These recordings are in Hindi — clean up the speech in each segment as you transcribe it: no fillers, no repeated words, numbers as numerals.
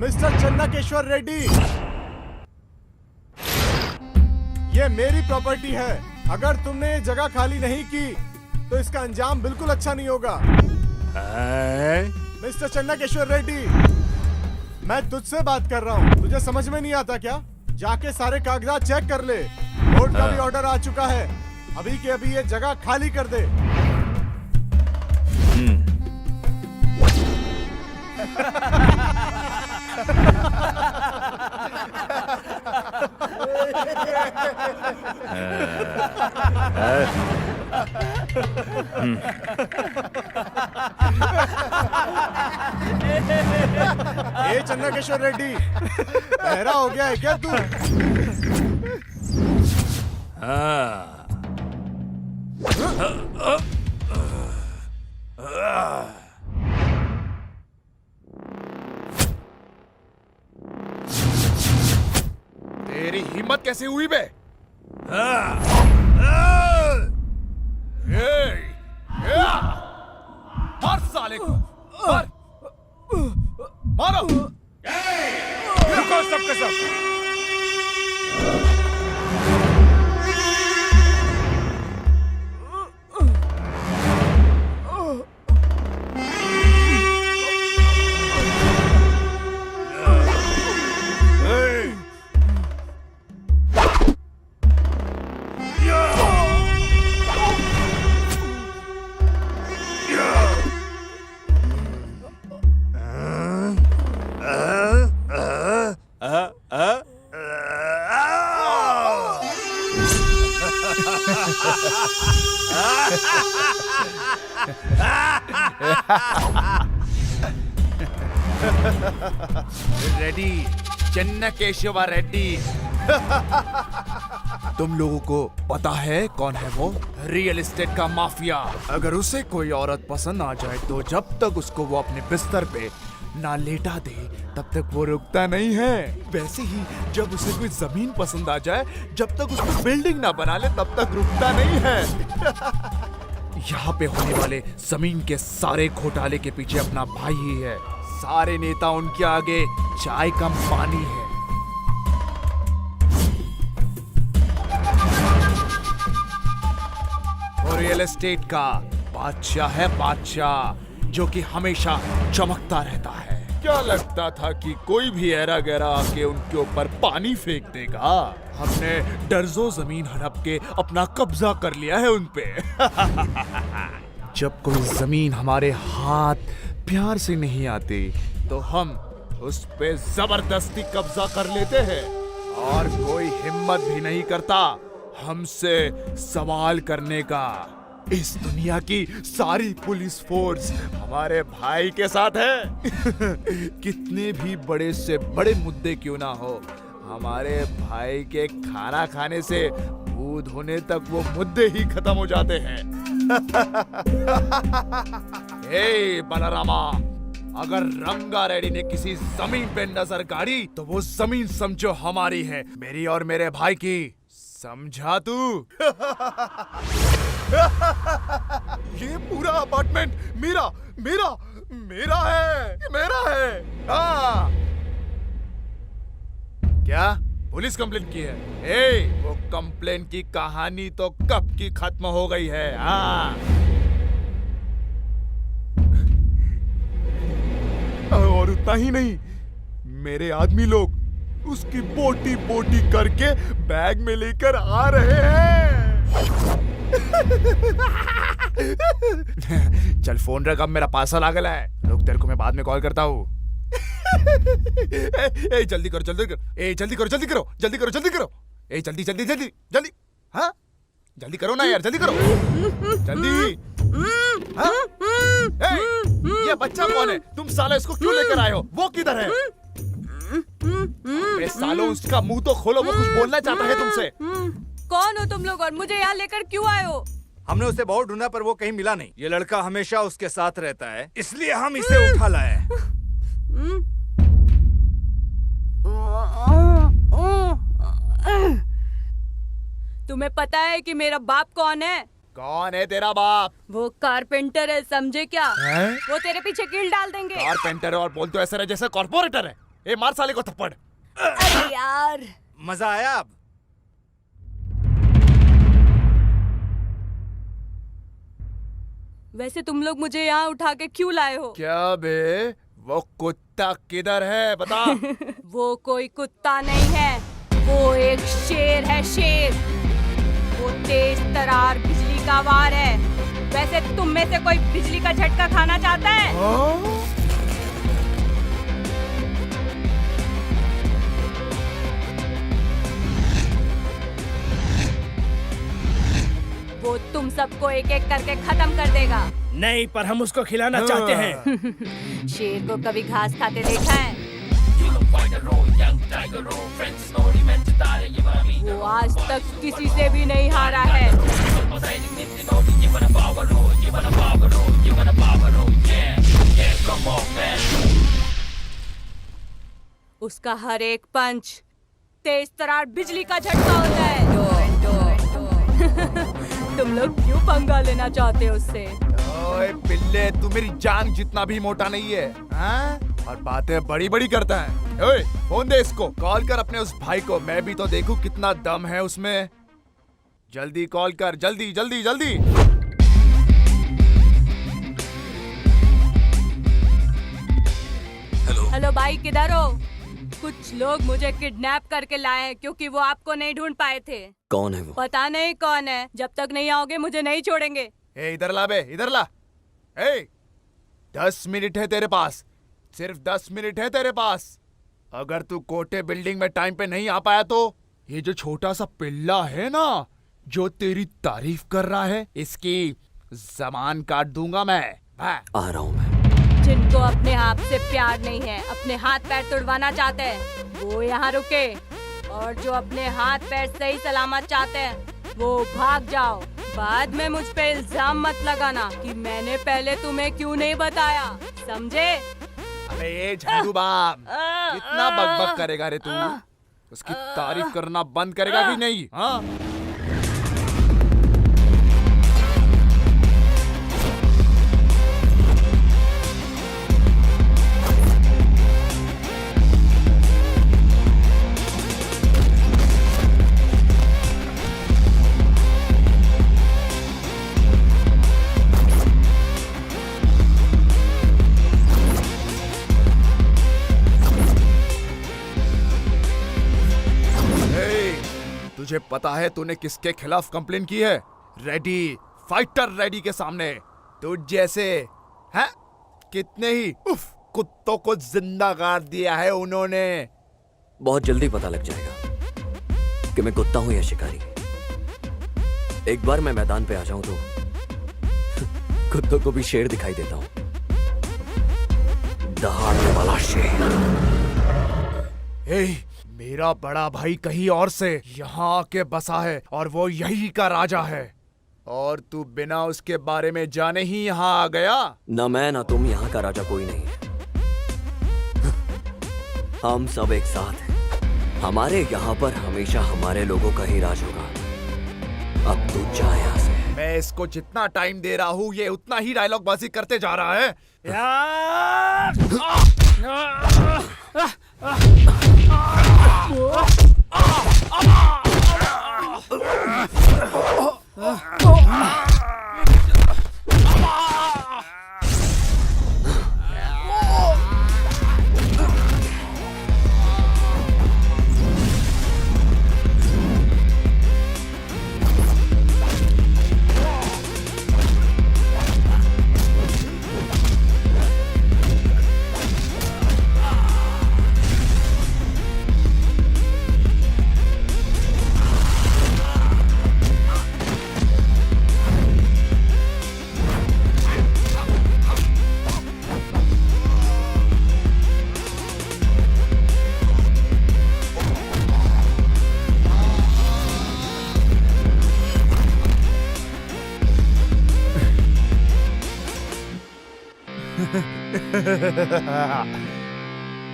मिस्टर चन्नकेश्वर रेड्डी, ये मेरी प्रॉपर्टी है। अगर तुमने ये जगह खाली नहीं की तो इसका अंजाम बिल्कुल अच्छा नहीं होगा। मिस्टर चन्नकेश्वर रेड्डी, मैं तुझसे बात कर रहा हूँ, तुझे समझ में नहीं आता क्या? जाके सारे कागजात चेक कर ले। कोर्ट का भी ऑर्डर आ चुका है, अभी के अभी ये जगह खाली कर दे। ये चन्नकेश्वर रेड्डी, बहरा हो गया है क्या तू? तेरी हिम्मत कैसे हुई बे? मार साले को, मार, मारो। रुको सबके सब। रेड्डी, चन्नकेशव रेड्डी। तुम लोगों को पता है कौन है वो? रियल एस्टेट का माफिया। अगर उसे कोई औरत पसंद आ जाए तो जब तक उसको वो अपने बिस्तर पे ना लेटा दे तब तक वो रुकता नहीं है। वैसे ही जब उसे कोई जमीन पसंद आ जाए, जब तक उसको बिल्डिंग ना बना ले तब तक रुकता नहीं है। यहाँ पे होने वाले जमीन के सारे घोटाले के पीछे अपना भाई ही है। सारे नेता उनके आगे चाय कम पानी है। और रियल एस्टेट का बादशाह है, बादशाह, जो कि हमेशा चमकता रहता है। क्या लगता था कि कोई भी ऐरा गैरा आके उनके ऊपर पानी फेंक देगा? हमने दर्जों जमीन हड़प के अपना कब्जा कर लिया है उनपे। जब कोई जमीन हमारे हाथ प्यार से नहीं आती तो हम उस पे जबरदस्ती कब्जा कर लेते हैं और कोई हिम्मत भी नहीं करता हमसे सवाल करने का। इस दुनिया की सारी पुलिस फोर्स हमारे भाई के साथ है। कितने भी बड़े से बड़े मुद्दे क्यों ना हो, हमारे भाई के खाना खाने से मुंह धोने तक वो मुद्दे ही खत्म हो जाते हैं। हे बलरामा, अगर रंगा रेड्डी ने किसी जमीन पे नजर गाड़ी तो वो जमीन समझो हमारी है, मेरी और मेरे भाई की। समझा तू? ये पूरा अपार्टमेंट मेरा मेरा मेरा है, ये मेरा है। हाँ। क्या पुलिस कंप्लेंट की है? वो कंप्लेंट की कहानी तो कब की खत्म हो गई है। हाँ। और उतना ही नहीं, मेरे आदमी लोग उसकी बोटी बोटी करके बैग में लेकर आ रहे हैं। चल फोन रख, अब मेरा पार्सल आ गया है। रुक, तेरे को मैं बाद में कॉल करता हूँ। जल्दी करो जल्दी करो, जल्दी करो जल्दी करो जल्दी करो जल्दी करो, जल्दी जल्दी जल्दी जल्दी। हाँ जल्दी करो ना यार, जल्दी करो जल्दी। हाँ? ये बच्चा कौन है? तुम साला इसको क्यों लेकर आए हो? वो किधर है? सालों उसका मुंह तो खोलो, वो कुछ बोलना चाहता है तुमसे। कौन हो तुम लोग और मुझे यहाँ लेकर क्यों आए हो? हमने उसे बहुत ढूंढा पर वो कहीं मिला नहीं। ये लड़का हमेशा उसके साथ रहता है, इसलिए हम इसे उठा लाए। तुम्हें पता है कि मेरा बाप कौन है? कौन है तेरा बाप? वो कारपेंटर है, समझे क्या? है? वो तेरे पीछे कील डाल देंगे। कारपेंटर और बोल तो ऐसा रहे जैसे कॉर्पोरेटर है। ए मार साले को थप्पड़। अरे यार, मजा आया अब? वैसे तुम लोग मुझे यहाँ उठा के क्यों लाए हो? क्या बे, वो कुत्ता किधर है बता। वो कोई कुत्ता नहीं है, वो एक शेर है, शेर। वो तेज तरार बिजली का वार है। वैसे तुम में से कोई बिजली का झटका खाना चाहता है? वो तुम सबको एक एक करके खत्म कर देगा। नहीं, पर हम उसको खिलाना चाहते हैं। शेर को कभी घास खाते देखा है? वो आज तक किसी से भी नहीं हारा है। उसका हर एक पंच तेज तरार बिजली का झटका होता है। तुम लोग क्यों पंगा लेना चाहते हो उससे? ओए पिल्ले, तू मेरी जान जितना भी मोटा नहीं है, हाँ? और बातें बड़ी बड़ी करता है। ओए फोन दे इसको, कॉल कर अपने उस भाई को, मैं भी तो देखूं कितना दम है उसमें। जल्दी कॉल कर, जल्दी जल्दी जल्दी। हेलो भाई, किधर हो? कुछ लोग मुझे किडनैप करके लाए हैं क्योंकि वो आपको नहीं ढूंढ पाए थे। कौन है वो? पता नहीं कौन है। जब तक नहीं आओगे मुझे नहीं छोड़ेंगे। ए इधर ला बे, इधर ला। ए 10 मिनट है तेरे पास, सिर्फ 10 मिनट है तेरे पास। अगर तू कोटे बिल्डिंग में टाइम पे नहीं आ पाया तो ये जो छोटा सा पिल्ला है ना, जो तेरी तारीफ कर रहा है, इसकी जबान काट दूंगा मैं। आ रहा हूँ मैं। जिनको अपने आप से प्यार नहीं है, अपने हाथ पैर तोड़वाना चाहते हैं, वो यहाँ रुके। और जो अपने हाथ पैर सही सलामत चाहते हैं, वो भाग जाओ। बाद में मुझ पे इल्जाम मत लगाना कि मैंने पहले तुम्हें क्यों नहीं बताया, समझे? अबे ये झाड़ू बाम, कितना बकबक करेगा रे तू? उसकी तारीफ करना बंद करेगा कि नहीं? हाँ? तुझे पता है तूने किसके खिलाफ कंप्लेन की है? रेडी, फाइटर रेडी के सामने। तुझ जैसे हैं कितने ही कुत्तों को जिंदा गाड़ दिया है उन्होंने। बहुत जल्दी पता लग जाएगा कि मैं कुत्ता हूं या शिकारी। एक बार मैं मैदान पे आ जाऊं तो कुत्तों को भी शेर दिखाई देता हूं, दहाड़ने वाला शेर। मेरा बड़ा भाई कहीं और से यहाँ आके बसा है और वो यही का राजा है, और तू बिना उसके बारे में जाने ही यहाँ आ गया। न मैं न तुम यहाँ का राजा कोई नहीं है। हम सब एक साथ हैं। हमारे यहाँ पर हमेशा हमारे लोगों का ही राज होगा। अब तू जा यहाँ से। मैं इसको जितना टाइम दे रहा हूँ ये उतना ही डायलॉग बाजी करते जा रहा है।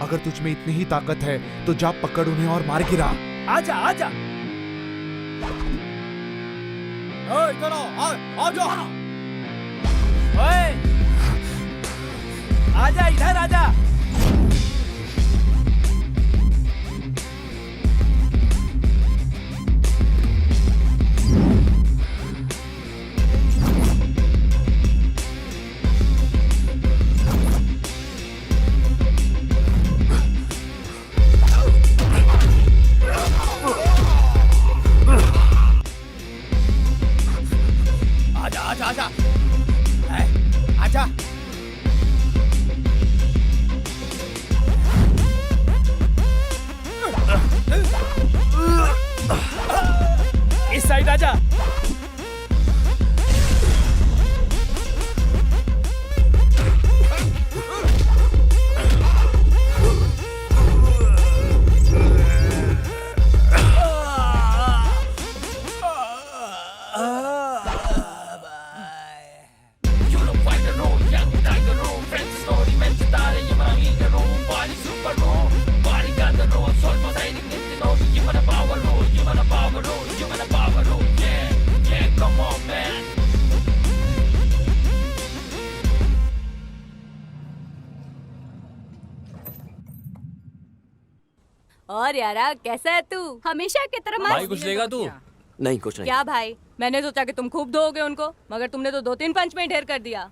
अगर तुझ में इतनी ही ताकत है तो जा पकड़ उन्हें और मार गिरा। आजा आजा। इधर आओ, आ जाओ। आजा, इधर आजा। आजा आजा आजा है, आजा। इस साइड आजा। और यारा कैसा है तू? हमेशा की तरह भाई कुछ लेगा तू? नहीं कुछ नहीं। क्या भाई, मैंने सोचा कि तुम खूब दोगे उनको, मगर तुमने तो 2-3 पंच में ही ढेर कर दिया।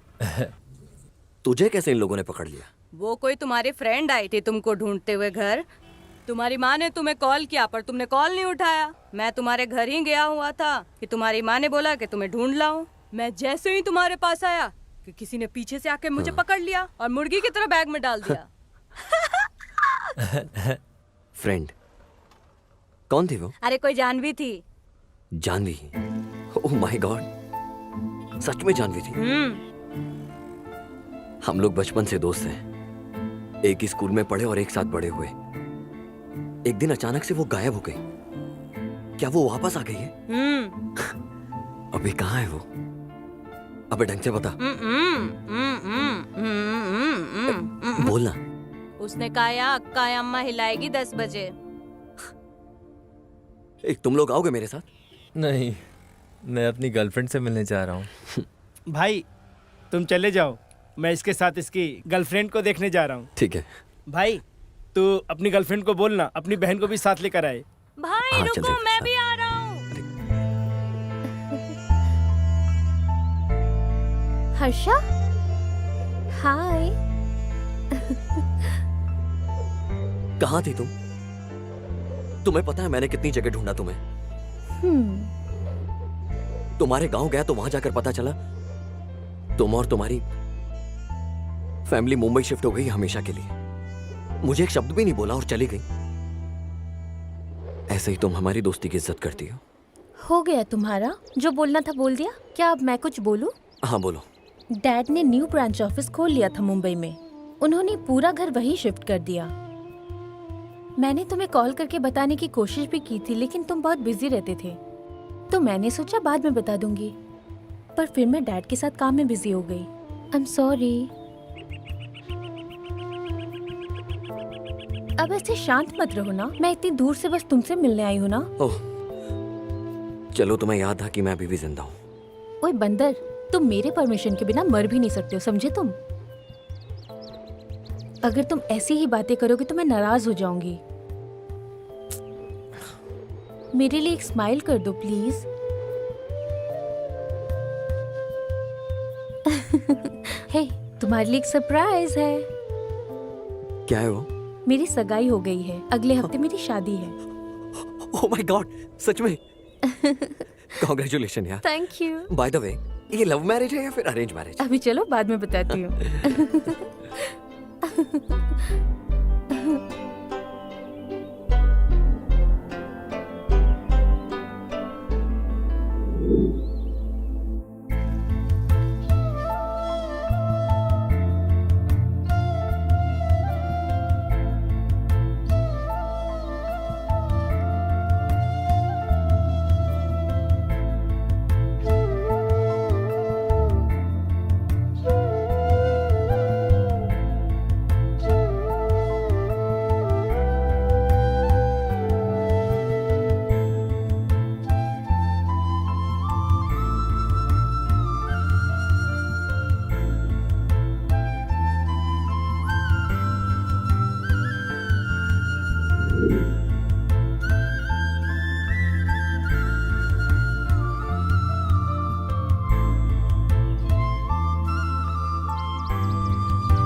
तुझे कैसे इन लोगों ने पकड़ लिया? वो कोई तुम्हारी फ्रेंड आई थी तुमको ढूंढते हुए घर। तुम्हारी माँ ने तुम्हें कॉल किया पर तुमने कॉल नहीं उठाया। मैं तुम्हारे घर ही गया हुआ था कि तुम्हारी माँ ने बोला कि तुम्हें ढूंढ लाऊं। मैं जैसे ही तुम्हारे पास आया कि किसी ने पीछे से आके मुझे पकड़ लिया और मुर्गी की तरह बैग में डाल दिया। फ्रेंड कौन थी वो? अरे कोई जानवी थी। जानवी? ओह माय गॉड, सच में जानवी थी? हम लोग बचपन से दोस्त हैं, एक ही स्कूल में पढ़े और एक साथ बड़े हुए। एक दिन अचानक से वो गायब हो गई। क्या वो वापस आ गई है? अभी कहाँ है वो? अबे ढंग से बता। बोलना। उसने कहा अक्का अम्मा हिलाएगी 10 बजे। एक तुम लोग आओगे मेरे साथ? नहीं, मैं अपनी गर्लफ्रेंड से मिलने जा रहा हूँ। भाई तुम चले जाओ, मैं इसके साथ इसकी गर्लफ्रेंड को देखने जा रहा हूँ। ठीक है। भाई तू अपनी गर्लफ्रेंड को बोलना अपनी बहन को भी साथ लेकर आए। भाई हाँ, चल रुको, देख, मैं हाँ। भी आ रहा हूँ। हर्षा, हाय। कहाँ थी तुम? तुम्हें पता है मैंने कितनी जगह ढूंढा तुम्हें? तुम्हारे गांव गया तो वहां जाकर पता चला तुम और तुम्हारी फैमिली मुंबई शिफ्ट हो गई हमेशा के लिए। मुझे एक शब्द भी नहीं बोला और चली गई। ऐसे ही तुम हमारी दोस्ती की इज्जत करती हो गया तुम्हारा, जो बोलना था बोल दिया। क्या अब मैं कुछ बोलूं? हाँ बोलो। डैड ने न्यू ब्रांच ऑफिस खोल लिया था मुंबई में। उन्होंने पूरा घर वहीं शिफ्ट कर दिया। मैंने तुम्हें कॉल करके बताने की कोशिश भी की थी, लेकिन तुम बहुत बिजी रहते थे, तो मैंने सोचा बाद में बता दूंगी। पर फिर मैं डैड के साथ काम में बिजी हो गई। I am sorry. अब ऐसे शांत मत रहो ना, मैं इतनी दूर से बस तुमसे मिलने आई हूँ ना। ओह चलो, तुम्हें याद था कि मैं अभी भी जिंदा हूँ। ओए बंदर, तुम मेरे परमिशन के बिना मर भी नहीं सकते हो, समझे तुम? अगर तुम ऐसी ही बातें करोगे तो मैं नाराज हो जाऊंगी। मेरे लिए एक स्माइल कर दो प्लीज। हे, तुम्हारे लिए एक सरप्राइज है। क्या है वो? मेरी सगाई हो गई है, अगले हफ्ते मेरी शादी है। ओह माय गॉड, सच में? कांग्रेचुलेशन यार। Thank you. By the way, ये लव मैरिज है या फिर अरेंज मैरिज? अभी चलो बाद में बताती हूँ।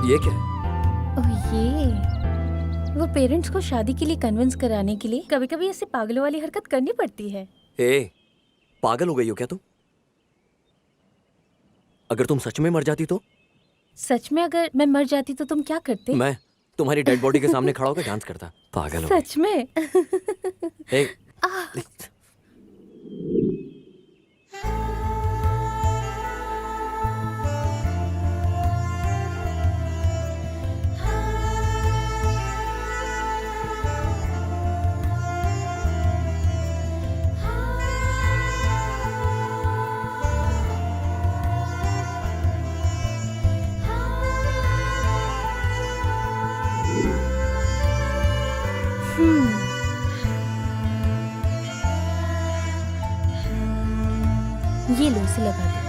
ये क्या है? ओह ये वो पेरेंट्स को शादी के लिए कन्विंस कराने के लिए कभी कभी ऐसे पागलों वाली हरकत करनी पड़ती है। ए, पागल हो गई हो क्या तुम? अगर तुम सच में मर जाती तो? सच में अगर मैं मर जाती तो तुम क्या करते? मैं तुम्हारी डेड बॉडी के सामने खड़ा होकर डांस करता। पागल हो सच में? गई। ये लो, इसे लगा दो।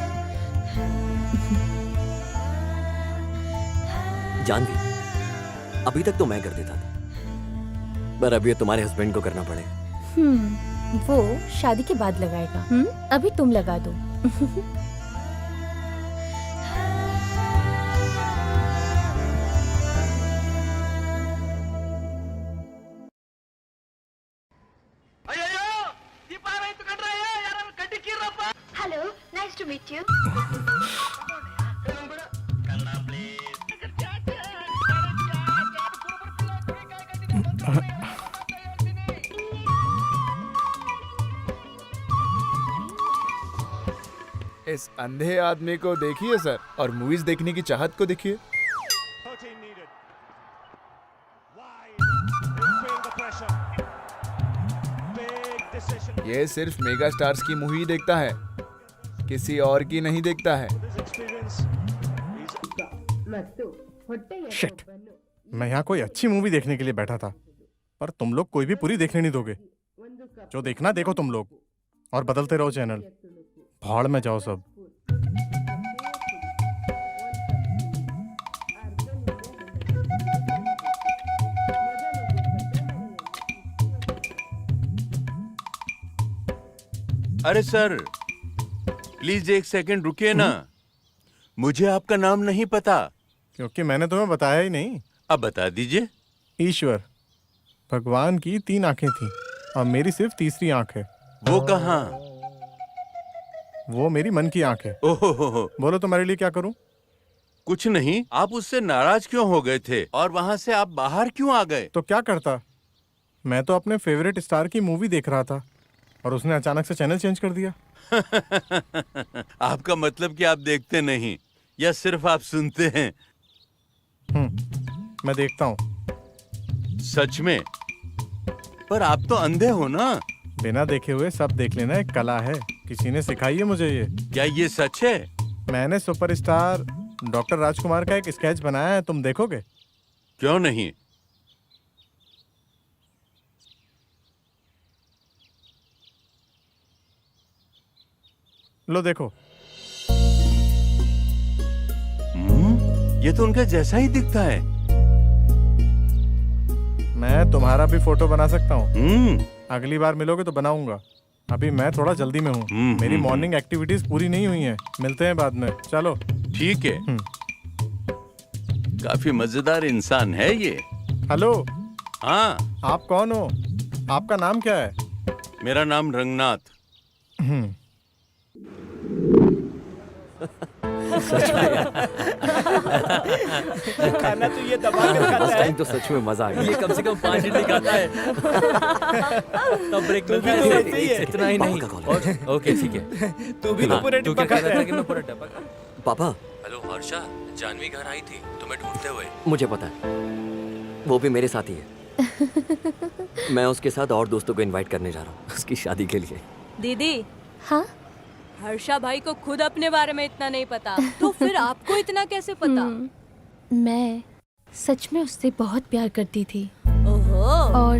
जानवी, अभी तक तो मैं कर देता था, पर अब ये तुम्हारे हस्बैंड को करना पड़ेगा। वो शादी के बाद लगाएगा। अभी तुम लगा दो। Hello, nice to meet you. इस अंधे आदमी को देखिए सर, और मूवीज देखने की चाहत को देखिए। ये सिर्फ मेगा स्टार्स की मूवी देखता है, किसी और की नहीं देखता है। शिट, मैं यहाँ कोई अच्छी मूवी देखने के लिए बैठा था, पर तुम लोग कोई भी पूरी देखने नहीं दोगे। जो देखना देखो तुम लोग, और बदलते रहो चैनल। भाड़ में जाओ सब। अरे सर, प्लीज एक सेकंड रुकिए ना। मुझे आपका नाम नहीं पता। क्योंकि मैंने तुम्हें बताया ही नहीं। अब बता दीजिए। ईश्वर, भगवान की 3 आंखें थी और मेरी सिर्फ तीसरी आंख है। वो कहाँ? वो मेरी मन की आंख है। ओहो, बोलो तुम्हारे लिए क्या करूं? कुछ नहीं। आप उससे नाराज क्यों हो गए थे और वहां से आप बाहर क्यों आ गए? तो क्या करता, मैं तो अपने फेवरेट स्टार की मूवी देख रहा था और उसने अचानक से चैनल चेंज कर दिया। आपका मतलब कि आप देखते नहीं, या सिर्फ आप सुनते हैं? मैं देखता हूँ। सच में? पर आप तो अंधे हो ना। बिना देखे हुए सब देख लेना एक कला है, किसी ने सिखाई है मुझे ये। क्या ये सच है? मैंने सुपरस्टार डॉक्टर राजकुमार का एक स्केच बनाया है, तुम देखोगे? क्यों नहीं। लो देखो। ये तो उनका जैसा ही दिखता है। मैं तुम्हारा भी फोटो बना सकता हूँ। अगली बार मिलोगे तो बनाऊंगा। अभी मैं थोड़ा जल्दी में हूँ, मेरी मॉर्निंग एक्टिविटीज पूरी नहीं हुई हैं। मिलते हैं बाद में, चलो। ठीक है। काफी मजेदार इंसान है ये। हेलो। हाँ। आप कौन हो? आपका नाम क्या है? मेरा नाम रंगनाथ। खाना तो ये दबा कर खाता है। टाइम तो सच में मजा आ गया। ये कम से कम 5 इडली खाता है। तब ब्रेक मिलता है। इतना ही नहीं। ओके ठीक है। तू भी तो पूरे तू डिब्बा क्या खाता कह रहा था है। कि मैं पूरा डब्बा खा? पापा, हेलो हर्षा, जानवी घर आई थी तुम्हें ढूंढते हुए। मुझे पता है, वो भी मेरे साथ ही है। मैं उसके साथ और दोस्तों को इनवाइट करने जा रहा हूँ उसकी शादी के लिए। दीदी, हाँ? हर्षा भाई को खुद अपने बारे में इतना नहीं पता, तो फिर आपको इतना कैसे पता? मैं सच में उससे बहुत प्यार करती थी ओहो। और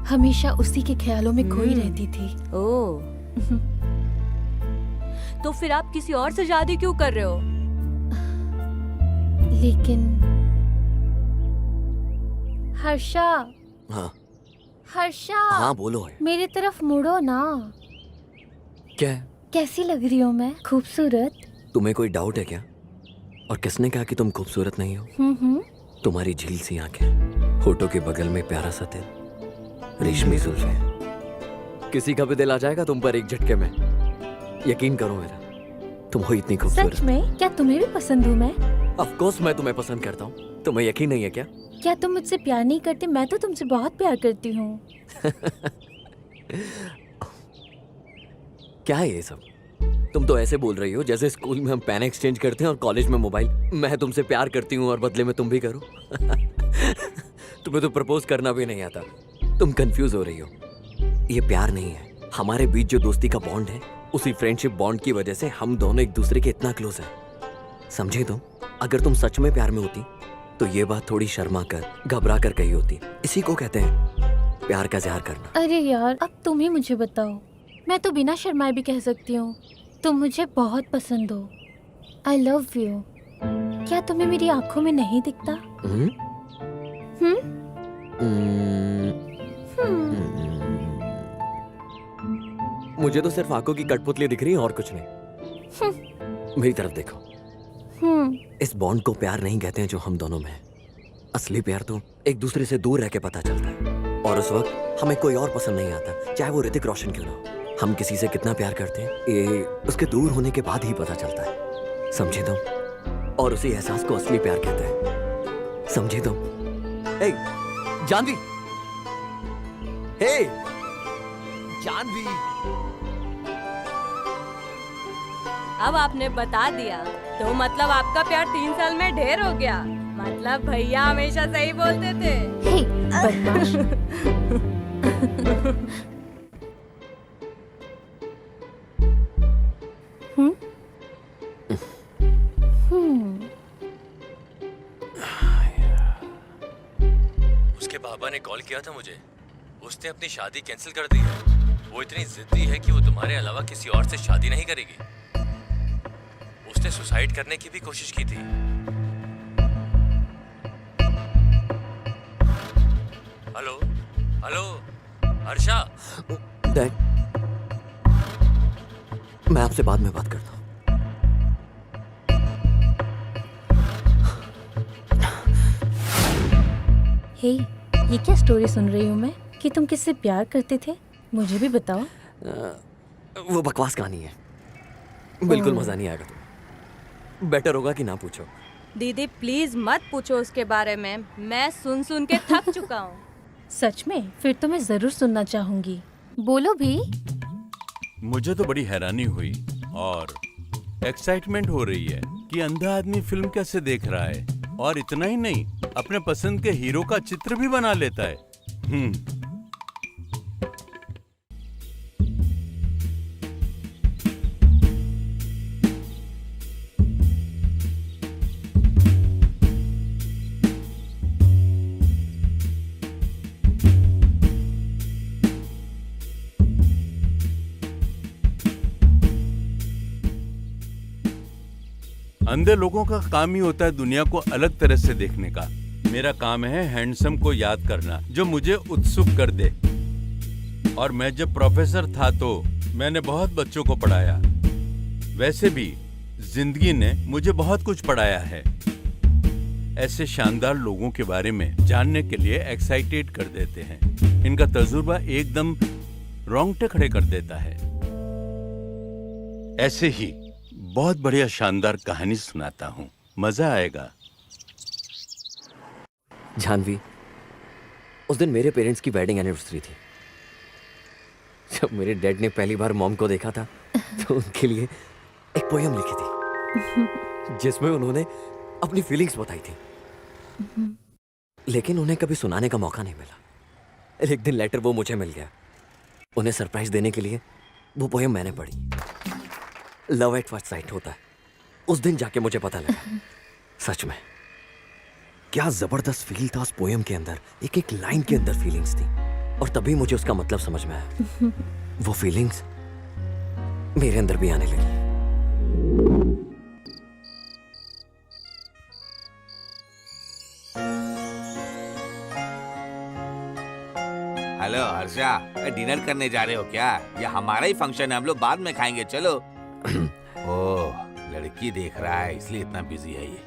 हमेशा उसी के ख्यालों में खोई रहती थी। ओह। तो फिर आप किसी और से शादी क्यों कर रहे हो? लेकिन हर्षा, हाँ हर्षा, हाँ बोलो है। मेरी तरफ मुड़ो ना। क्या है? कैसी लग रही हूँ मैं? खूबसूरत? तुम्हें कोई डाउट है क्या? और किसने कहा कि तुम खूबसूरत नहीं हो? तुम्हारी झील सी आंखें, होठों के बगल में प्यारा सा दिल, रेशमी जुल्फें, किसी का भी दिल आ जाएगा तुम पर एक झटके में। यकीन करो मेरा, तुम हो इतनी खूबसूरत। सच में? क्या तुम्हें भी पसंद हूँ मैं? ऑफ कोर्स मैं तुम्हें पसंद करता हूँ। तुम्हें यकीन नहीं है क्या? क्या तुम मुझसे प्यार नहीं करते? मैं तो तुमसे बहुत प्यार करती हूँ। क्या है ये सब? तुम तो ऐसे बोल रही हो जैसे स्कूल में हम पेन एक्सचेंज करते हैं और कॉलेज में मोबाइल। मैं तुमसे प्यार करती हूँ और बदले में तुम भी करो। तुम्हें तो प्रपोज करना भी नहीं आता। तुम कंफ्यूज हो रही हो। ये प्यार नहीं है। हमारे बीच जो दोस्ती का बॉन्ड है, उसी फ्रेंडशिप बॉन्ड की वजह से हम दोनों एक दूसरे के इतना क्लोज हैं। समझे तुम? अगर तुम सच में प्यार में होती तो ये बात थोड़ी शर्मा कर, घबरा कर कही होती। इसी को कहते हैं प्यार का इज़हार करना। अरे यार, अब तुम ही मुझे बताओ। मैं तो बिना शर्माए भी कह सकती हूँ तुम मुझे बहुत पसंद हो। आई लव यू। क्या तुम्हें मेरी आंखों में नहीं दिखता? हम्म? मुझे तो सिर्फ आंखों की कठपुतली दिख रही है और कुछ नहीं। मेरी तरफ देखो। इस बॉन्ड को प्यार नहीं कहते हैं जो हम दोनों में है। असली प्यार तो एक दूसरे से दूर रह के पता चलता है, और उस वक्त हमें कोई और पसंद नहीं आता, चाहे वो ऋतिक रोशन क्यों ना हो। हम किसी से कितना प्यार करते हैं ये उसके दूर होने के बाद ही पता चलता है। समझे तुम? और उसी एहसास को असली प्यार कहते हैं। समझे तुम? ए, जानवी! हे, जानवी! अब आपने बता दिया तो मतलब आपका प्यार 3 साल में ढेर हो गया। मतलब भैया हमेशा सही बोलते थे। हे, बदमाश। उसके पापा ने कॉल किया था मुझे। उसने अपनी शादी कैंसिल कर दी है। वो इतनी जिद्दी है कि वो तुम्हारे अलावा किसी और से शादी नहीं करेगी। उसने सुसाइड करने की भी कोशिश की थी। Hello hello Harsha. डैड, मैं आपसे बाद में बात करता हूँ। हे, ये क्या स्टोरी सुन रही हूँ मैं कि तुम किससे प्यार करते थे? मुझे भी बताओ। वो बकवास कहानी है। बिल्कुल मजा नहीं आएगा। तुम बेटर होगा कि ना पूछो। दीदी प्लीज मत पूछो उसके बारे में। मैं सुन सुन के थक चुका हूँ। सच में? फिर तो मैं जरूर सुनना चाहूंगी। बोलो भी। मुझे तो बड़ी हैरानी हुई और एक्साइटमेंट हो रही है कि अंधा आदमी फिल्म कैसे देख रहा है, और इतना ही नहीं, अपने पसंद के हीरो का चित्र भी बना लेता है। अंधे लोगों का काम ही होता है दुनिया को अलग तरह से देखने का। मेरा काम है हैंडसम को याद करना, जो मुझे उत्सुक कर दे। और मैं जब प्रोफेसर था तो मैंने बहुत बच्चों को पढ़ाया। वैसे भी जिंदगी ने मुझे बहुत कुछ पढ़ाया है। ऐसे शानदार लोगों के बारे में जानने के लिए एक्साइटेड कर देते हैं। इनका तजुर्बा एकदम रोंगटे खड़े कर देता है। ऐसे ही बहुत बढ़िया शानदार कहानी सुनाता हूँ, मजा आएगा। जानवी, उस दिन मेरे पेरेंट्स की वेडिंग एनिवर्सरी थी। जब मेरे डैड ने पहली बार मॉम को देखा था तो उनके लिए एक पोयम लिखी थी जिसमें उन्होंने अपनी फीलिंग्स बताई थी, लेकिन उन्हें कभी सुनाने का मौका नहीं मिला। एक दिन लेटर वो मुझे मिल गया। उन्हें सरप्राइज देने के लिए वो पोयम मैंने पढ़ी। लव एट फर्स्ट साइट होता है। उस दिन जाके मुझे पता लगा, सच में क्या जबरदस्त फील था उस पोयम के अंदर। एक एक लाइन के अंदर फीलिंग्स थी, और तभी मुझे उसका मतलब समझ में आया। वो फीलिंग्स मेरे अंदर भी आने लगी। हेलो हर्षा, डिनर करने जा रहे हो क्या? ये हमारा ही फंक्शन है, हम लोग बाद में खाएंगे। चलो। ओह, लड़की देख रहा है इसलिए इतना बिजी है ये।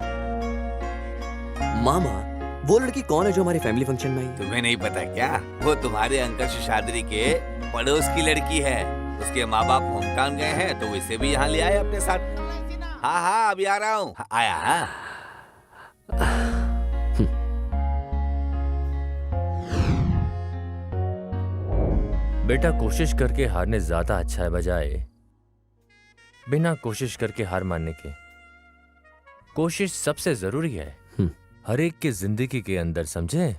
मामा, वो लड़की कौन है जो हमारी फैमिली फंक्शन में आई? तुम्हें नहीं पता क्या? वो तुम्हारे अंकल शेषाद्री के पड़ोस की लड़की है। उसके माँ बाप होम टाउन गए हैं तो इसे भी यहाँ ले आए अपने साथ। हाँ हाँ अभी आ रहा हूँ। आया हाँ? बेटा कोशिश करके हारने ज्यादा अच्छा है बजाय बिना कोशिश करके हार मानने के। कोशिश सबसे जरूरी है हर एक की जिंदगी के अंदर, समझे?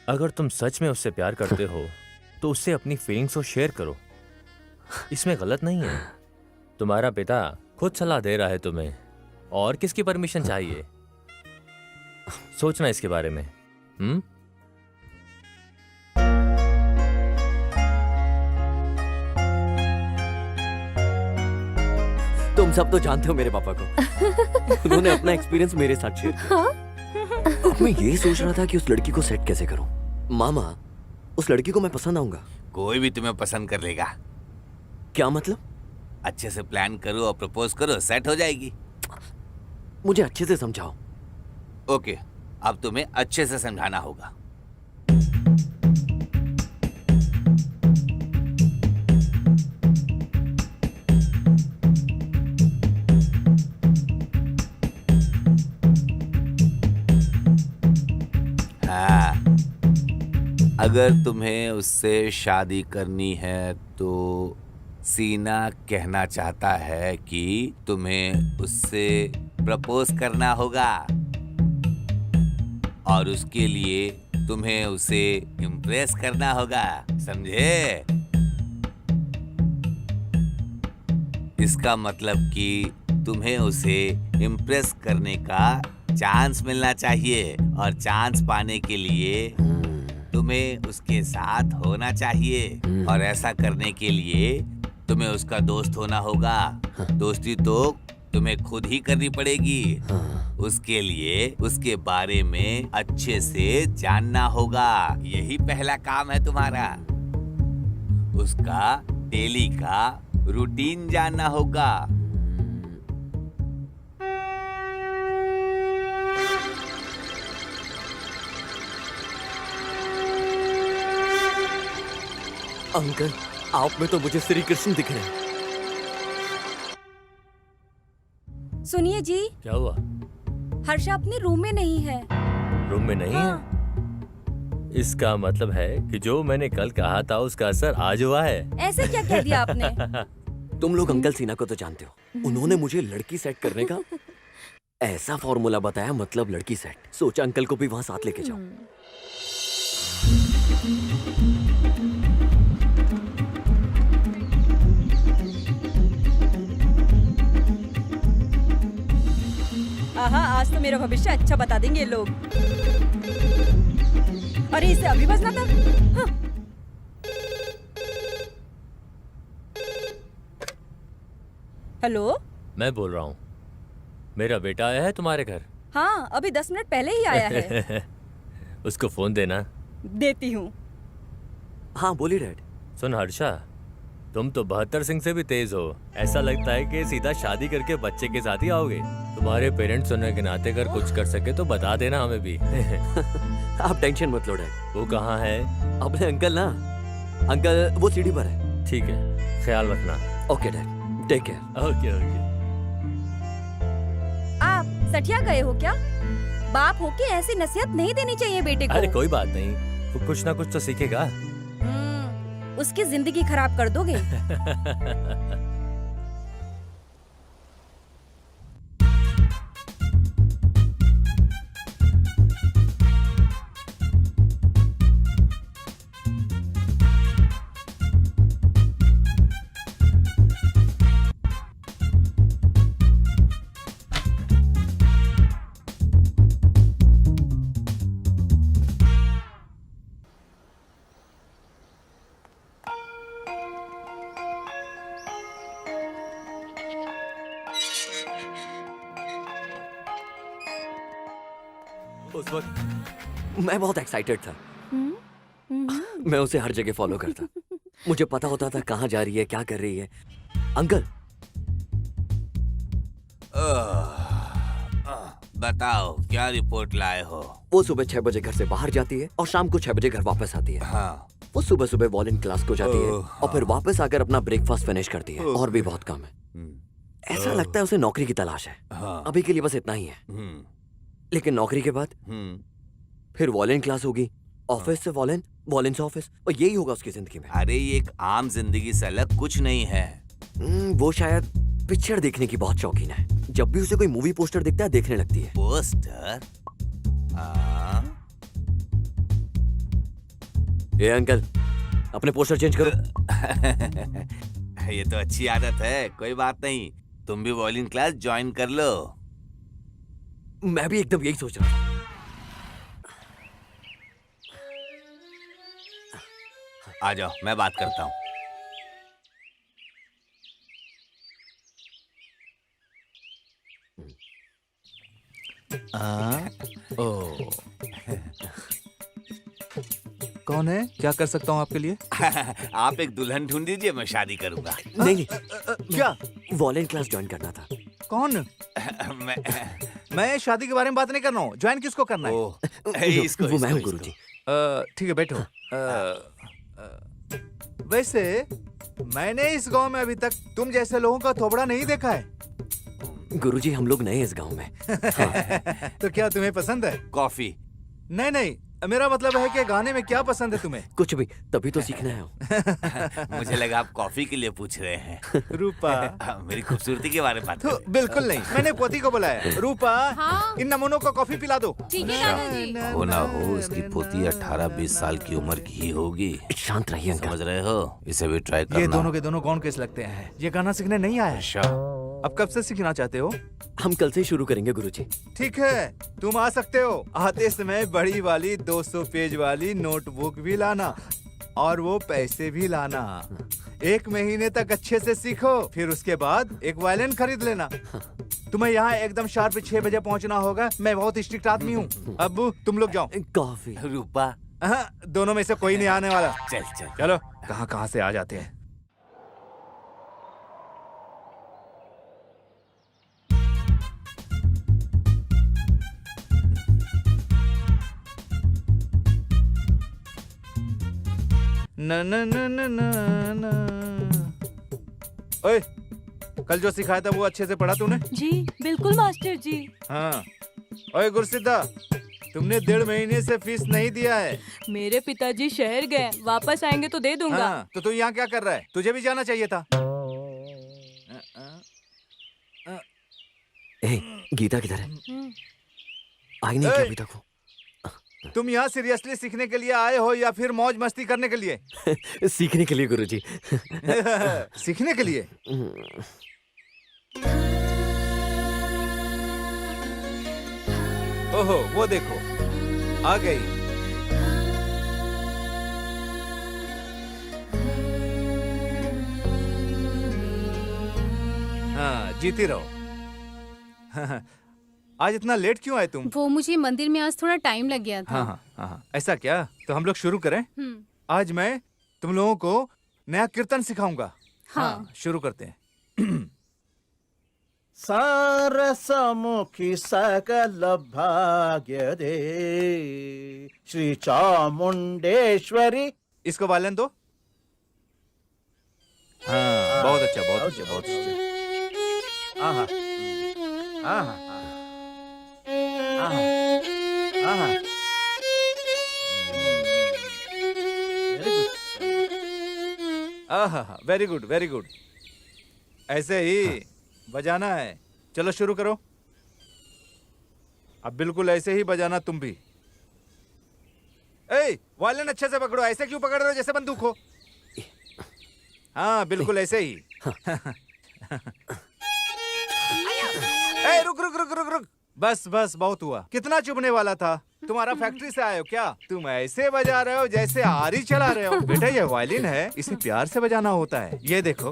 अगर तुम सच में उससे प्यार करते हो तो उससे अपनी फीलिंग्स को शेयर करो, इसमें गलत नहीं है। तुम्हारा पिता खुद सलाह दे रहा है तुम्हें, और किसकी परमिशन चाहिए? सोचना इसके बारे में। तुम सब तो जानते हो मेरे पापा को। उन्होंने अपना एक्सपीरियंस मेरे साथ शेयर किया। अब मैं ये सोच रहा था कि उस लड़की को सेट कैसे करूं। मामा, उस लड़की को मैं पसंद आऊंगा? कोई भी तुम्हें पसंद कर लेगा। क्या मतलब? अच्छे से प्लान करो और प्रपोज करो, सेट हो जाएगी। मुझे अच्छे से समझाओ। ओके, अब तुम्हें अच्छे से समझाना होगा। हाँ, अगर तुम्हें उससे शादी करनी है तो सीना कहना चाहता है कि तुम्हें उससे प्रपोज करना होगा, और उसके लिए तुम्हें उसे इम्प्रेस करना होगा, समझे? इसका मतलब कि तुम्हें उसे इम्प्रेस करने का चांस मिलना चाहिए, और चांस पाने के लिए तुम्हें उसके साथ होना चाहिए, और ऐसा करने के लिए तुम्हें उसका दोस्त होना होगा। दोस्ती तो तुम्हें खुद ही करनी पड़ेगी। उसके लिए उसके बारे में अच्छे से जानना होगा। यही पहला काम है तुम्हारा। उसका डेली का रूटीन जानना होगा। अंकल, आप में तो मुझे श्री कृष्ण दिख रहे हैं। सुनिए जी, क्या हुआ? हर्षा अपने रूम में नहीं है। रूम में नहीं है? इसका मतलब है कि जो मैंने कल कहा था उसका असर आज हुआ है। ऐसे क्या कह दिया आपने? तुम लोग अंकल सिन्हा को तो जानते हो। उन्होंने मुझे लड़की सेट करने का ऐसा फॉर्मूला बताया, मतलब लड़की सेट। सोचा अंकल को भी वहां साथ लेके जाओ। आहा, आज तो मेरा भविष्य अच्छा बता देंगे ये लोग। अरे इसे अभी बजना था। हाँ। हेलो, मैं बोल रहा हूँ। मेरा बेटा आया है तुम्हारे घर? हाँ, अभी 10 मिनट पहले ही आया है। उसको फोन देना। देती हूँ। हाँ बोली डैड। सुन हर्षा, तुम तो 72 सिंह से भी तेज हो। ऐसा लगता है कि सीधा शादी करके बच्चे के साथ ही आओगे। तुम्हारे पेरेंट्स होने के नाते अगर कुछ कर सके तो बता देना हमें भी। आप टेंशन मत लो डैड। वो कहाँ है? अपने अंकल ना, अंकल वो सीढ़ी पर है। ठीक है, ख्याल रखना। Okay dad, take care. Okay okay. आप सठिया गए हो क्या? बाप होके ऐसी नसीहत नहीं देनी चाहिए बेटे को। अरे कोई बात नहीं, वो कुछ ना कुछ तो सीखेगा। उसकी जिंदगी खराब कर दोगे। उस वक्त मैं बहुत एक्साइटेड था। मैं उसे हर जगह फॉलो करता। मुझे पता होता था कहाँ जा रही है, क्या कर रही है। अंकल, बताओ क्या रिपोर्ट लाए हो? वो सुबह 6 बजे घर से बाहर जाती है और शाम को 6 बजे घर वापस आती है। हाँ। वो सुबह सुबह वॉलिन क्लास को जाती है और फिर वापस आकर अपना ब्रेकफास्ट फिनिश करती है। और भी बहुत काम है। ऐसा लगता है उसे नौकरी की तलाश है। हाँ। अभी के लिए बस इतना ही है। लेकिन नौकरी के बाद फिर वॉलेंट क्लास होगी, ऑफिस से वॉलेंट, वॉलेंट से ऑफिस, और यही होगा उसकी जिंदगी में। अरे ये एक आम जिंदगी से अलग कुछ नहीं है। वो शायद पिक्चर देखने की बहुत शौकीन है। जब भी उसे कोई मूवी पोस्टर दिखता है देखने लगती है। पोस्टर? ए अंकल, अपने पोस्टर चेंज करो। ये तो अच्छी आदत है, कोई बात नहीं। तुम भी वॉलिंग क्लास ज्वाइन कर लो। मैं भी एकदम यही सोच रहा था। आ जाओ, मैं बात करता हूँ। कौन है? क्या कर सकता हूँ आपके लिए? आप एक दुल्हन ढूंढ दीजिए, मैं शादी करूंगा। नहीं, क्या? वॉलेंट क्लास ज्वाइन करना था। कौन? मैं शादी के बारे में बात नहीं कर रहा हूँ। ज्वाइन किसको करना है? वो मैं हूँ गुरुजी। ठीक है, बैठो। वैसे मैंने इस गांव में अभी तक तुम जैसे लोगों का थोबड़ा नहीं देखा है। गुरुजी, हम लोग नए इस गांव में। तो क्या तुम्हें पसंद है? कॉफी? नहीं नहीं, मेरा मतलब है कि गाने में क्या पसंद है तुम्हें? कुछ भी, तभी तो सीखना है। मुझे लगा आप कॉफी के लिए पूछ रहे हैं। रूपा, मेरी खूबसूरती के बारे में बात कर रहे हैं। बिल्कुल नहीं, मैंने पोती को बुलाया। रूपा, हाँ? इन नमूनों को कॉफी पिला दो। ठीक है दादाजी। हो ना हो, इसकी पोती 18-20 साल की उम्र की ही होगी। शांत रहिए अंकल। समझ रहे हो? इसे भी ट्राई करना। ये दोनों के दोनों कौन केस लगते हैं? ये गाना सीखने नहीं आया। अच्छा। अब कब से सीखना चाहते हो? हम कल से ही शुरू करेंगे गुरुजी। ठीक है, तुम आ सकते हो। आते समय बड़ी वाली 200 पेज वाली नोटबुक भी लाना, और वो पैसे भी लाना। 1 महीने तक अच्छे से सीखो, फिर उसके बाद एक वायलिन खरीद लेना। तुम्हें यहाँ एकदम शार्प 6 बजे पहुँचना होगा। मैं बहुत स्ट्रिक्ट आदमी हूँ। अब तुम लोग जाओ। कॉफी। रूपा, दोनों में से कोई नहीं आने वाला। चल चल। चलो, कहाँ से आ जाते हैं। न न न न न न। ओए, कल जो सिखाया था वो अच्छे से पढ़ा तूने? जी बिल्कुल मास्टर जी। हाँ। ओए गुरसिद्धा, तुमने 1.5 महीने से फीस नहीं दिया है। मेरे पिताजी शहर गए, वापस आएंगे तो दे दूंगा। हाँ, तो तू यहाँ क्या कर रहा है? तुझे भी जाना चाहिए था। ए, गीता किधर है? आई नहीं क्या अभी तक वो? तुम यहाँ सीरियसली सीखने के लिए आए हो या फिर मौज मस्ती करने के लिए? सीखने के लिए गुरुजी। सीखने के लिए? ओहो, वो देखो, आ गई। हाँ, जीती रहो। आज इतना लेट क्यों आए तुम? वो मुझे मंदिर में आज थोड़ा टाइम लग गया था। हाँ, ऐसा क्या? तो हम लोग शुरू करें? आज मैं तुम लोगों को नया कीर्तन सिखाऊंगा। हाँ, शुरू करते हैं। सारसमुखी सकल भाग्य दे श्री चामुंडेश्वरी। इसको वालन दो। हाँ, बहुत अच्छा, बहुत अच्छा, बहुत अच्छा। आहा, आहा, आहा, आहा, वेरी गुड, वेरी गुड। ऐसे ही बजाना है। चलो शुरू करो। अब बिल्कुल ऐसे ही बजाना तुम भी। ए, वायलिन अच्छे से पकड़ो। ऐसे क्यों पकड़ रहे हो जैसे बंदूक हो? हाँ, बिल्कुल ऐसे ही। ए, रुक रुक रुक रुक रुक। बस बस, बहुत हुआ। कितना चुभने वाला था? तुम्हारा फैक्ट्री से आए हो क्या? तुम ऐसे बजा रहे हो जैसे आरी चला रहे हो। बेटा, ये वायलिन है, इसे प्यार से बजाना होता है। ये देखो।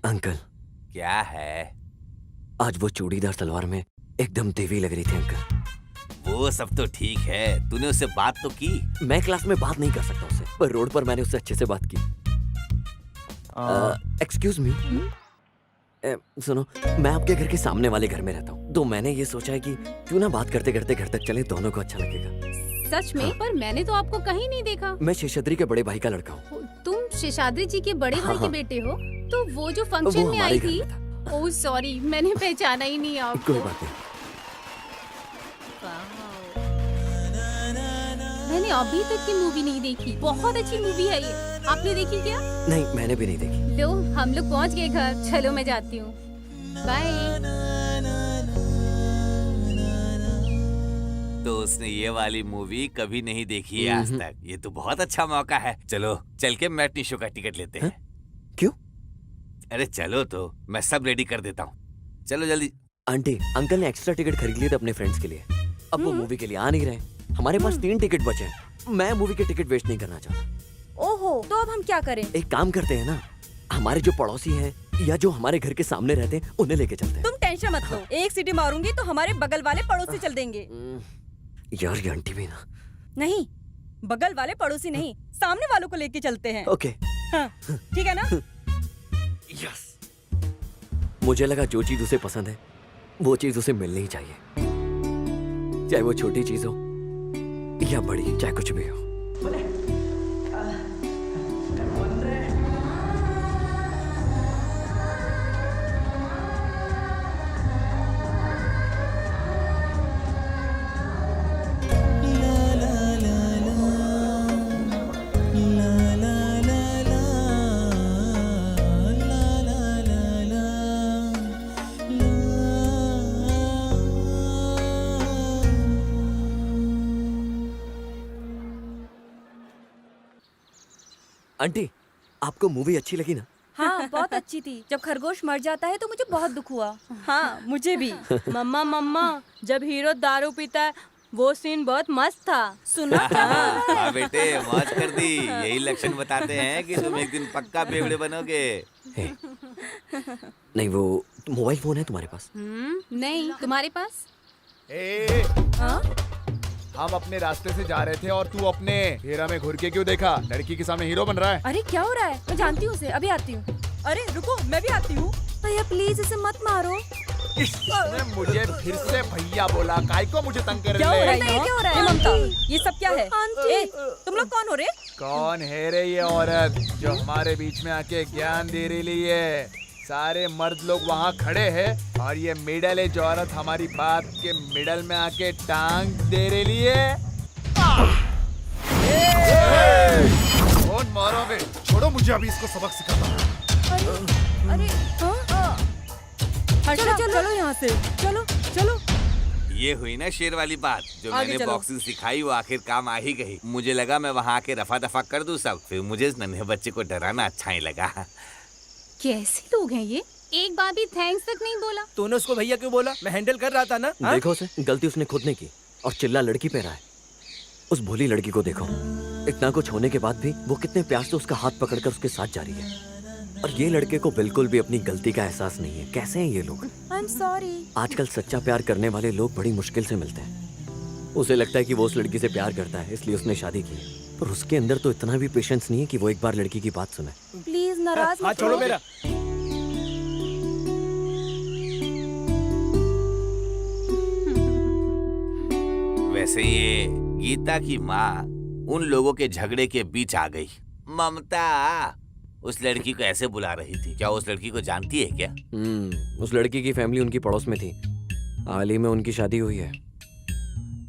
अंकल, क्या है? आज वो चूड़ीदार सलवार में एकदम देवी लग रही थी अंकल। वो सब तो ठीक है, तूने उससे बात तो की? मैं क्लास में बात नहीं कर सकता उससे, पर रोड पर मैंने उससे अच्छे से बात की। एक्सक्यूज मी, सुनो, मैं आपके घर के सामने वाले घर में रहता हूँ, तो मैंने ये सोचा है कि क्यों ना बात करते करते घर तक चले, दोनों को अच्छा लगेगा। सच में? पर मैंने तो आपको कहीं नहीं देखा। मैं शेषाद्री के बड़े भाई का लड़का हूँ। तुम शेषाद्री जी के बड़े भाई के हाँ। बेटे हो? तो वो जो वो फंक्शन में हमारे आई घर थी। में था। ओह सॉरी, मैंने पहचाना ही नहीं आपको। कोई बात नहीं। मैंने अभी तक की मूवी नहीं देखी। बहुत अच्छी मूवी है ये। आपने देखी क्या? नहीं, मैंने भी नहीं देखी। लो, हम लोग पहुंच गए घर। चलो मैं जाती हूँ। बाय। तो उसने ये वाली मूवी कभी नहीं देखी है आज तक। ये तो बहुत अच्छा मौका है। चलो चल के मैटनी शो का टिकट लेते हैं। क्यों? अरे चलो तो, मैं सब रेडी कर देता हूँ। चलो जल्दी। आंटी, अंकल ने एक्स्ट्रा टिकट खरीद लिए थे अपने फ्रेंड्स के लिए। अब वो मूवी के लिए आ नहीं रहे। हमारे पास 3 टिकट बचे हैं। मैं मूवी के टिकट वेस्ट नहीं करना चाहता। ओहो, तो अब हम क्या करें? एक काम करते हैं ना, हमारे जो पड़ोसी हैं या जो हमारे घर के सामने रहते हैं उन्हें लेके चलते हैं। तुम टेंशन मत लो, एक सीटी मारूंगी तो हमारे बगल वाले पड़ोसी चल देंगे। यार ये आंटी भी ना। नहीं, बगल वाले पड़ोसी नहीं, सामने वालों को लेके चलते हैं। ओके। हाँ, ठीक है ना? यस। मुझे लगा जो चीज उसे पसंद है वो चीज उसे मिलनी ही चाहिए, चाहे वो छोटी चीज हो या बड़ी, चाहे कुछ भी हो। आंटी, आपको मूवी अच्छी लगी ना? हाँ, बहुत अच्छी थी। जब खरगोश मर जाता है तो मुझे बहुत दुख हुआ। हाँ, मुझे भी। मम्मा मम्मा, जब हीरो दारू पीता है वो सीन बहुत मस्त था। सुना था? हाँ बेटे, मौज कर दी। यही लक्षण बताते हैं कि तुम एक दिन पक्का बेवड़े बनोगे। नहीं, वो मोबाइल फोन है तुम्हारे पास? नहीं, तुम्हारे पास? हाँ? हम अपने रास्ते से जा रहे थे और तू अपने हेरा में घुर के क्यों देखा? लड़की के सामने हीरो बन रहा है। अरे क्या हो रहा है? मैं जानती हूँ उसे, अभी आती हूँ। अरे रुको, मैं भी आती हूँ। भैया प्लीज इसे मत मारो। इसने मुझे फिर से भैया बोला। काय को मुझे तंग कर क्या हो रहा है? रहे? ये क्या हो रहा है? ममता, ये सब क्या है? ए, तुम लोग कौन हो रे? कौन है रे ये औरत जो हमारे बीच में आके ज्ञान दे रही है? सारे मर्द लोग वहाँ खड़े हैं और ये मिडल एज औरत हमारी बात के मिडल में आके टांग दे रही है। कौन मारोगे? छोड़ो मुझे, अभी इसको सबक सिखाता हूँ। अरे चलो चलो यहाँ से, चलो चलो। ये हुई ना शेर वाली बात। जो आगे मैंने चलो। बॉक्सिंग सिखाई वो आखिर काम आ ही गई। मुझे लगा मैं वहाँ आके रफा दफा कर दूं सब। फिर मुझे इस नन्हे बच्चे को डराना अच्छा ही लगा। कैसे लोग हैं ये? एक बार भी थैंक्स तक नहीं बोला। तूने उसको भैया क्यों बोला? मैं हैंडल कर रहा था ना। हाँ? देखो उसे, गलती उसने खुद ने की और चिल्ला लड़की पे रहा है। उस भोली लड़की को देखो, इतना कुछ होने के बाद भी वो कितने प्यार से उसका हाथ पकड़कर उसके साथ जा रही है। और ये लड़के को बिल्कुल भी अपनी गलती का एहसास नहीं है। कैसे हैं ये लोग? I am sorry. आजकल सच्चा प्यार करने वाले लोग बड़ी मुश्किल से मिलते हैं। उसे लगता है कि वो उस लड़की से प्यार करता है इसलिए उसने शादी की, पर उसके अंदर तो इतना भी पेशेंस नहीं है कि वो एक बार लड़की की बात सुने। प्लीज नाराज हाथ मत छोड़ो हो। मेरा। वैसे ये गीता की माँ उन लोगों के झगड़े के बीच आ गई। ममता उस लड़की को ऐसे बुला रही थी। क्या उस लड़की को जानती है क्या? उस लड़की की फैमिली उनकी पड़ोस में थी। हाल ही में उनकी शादी हुई है।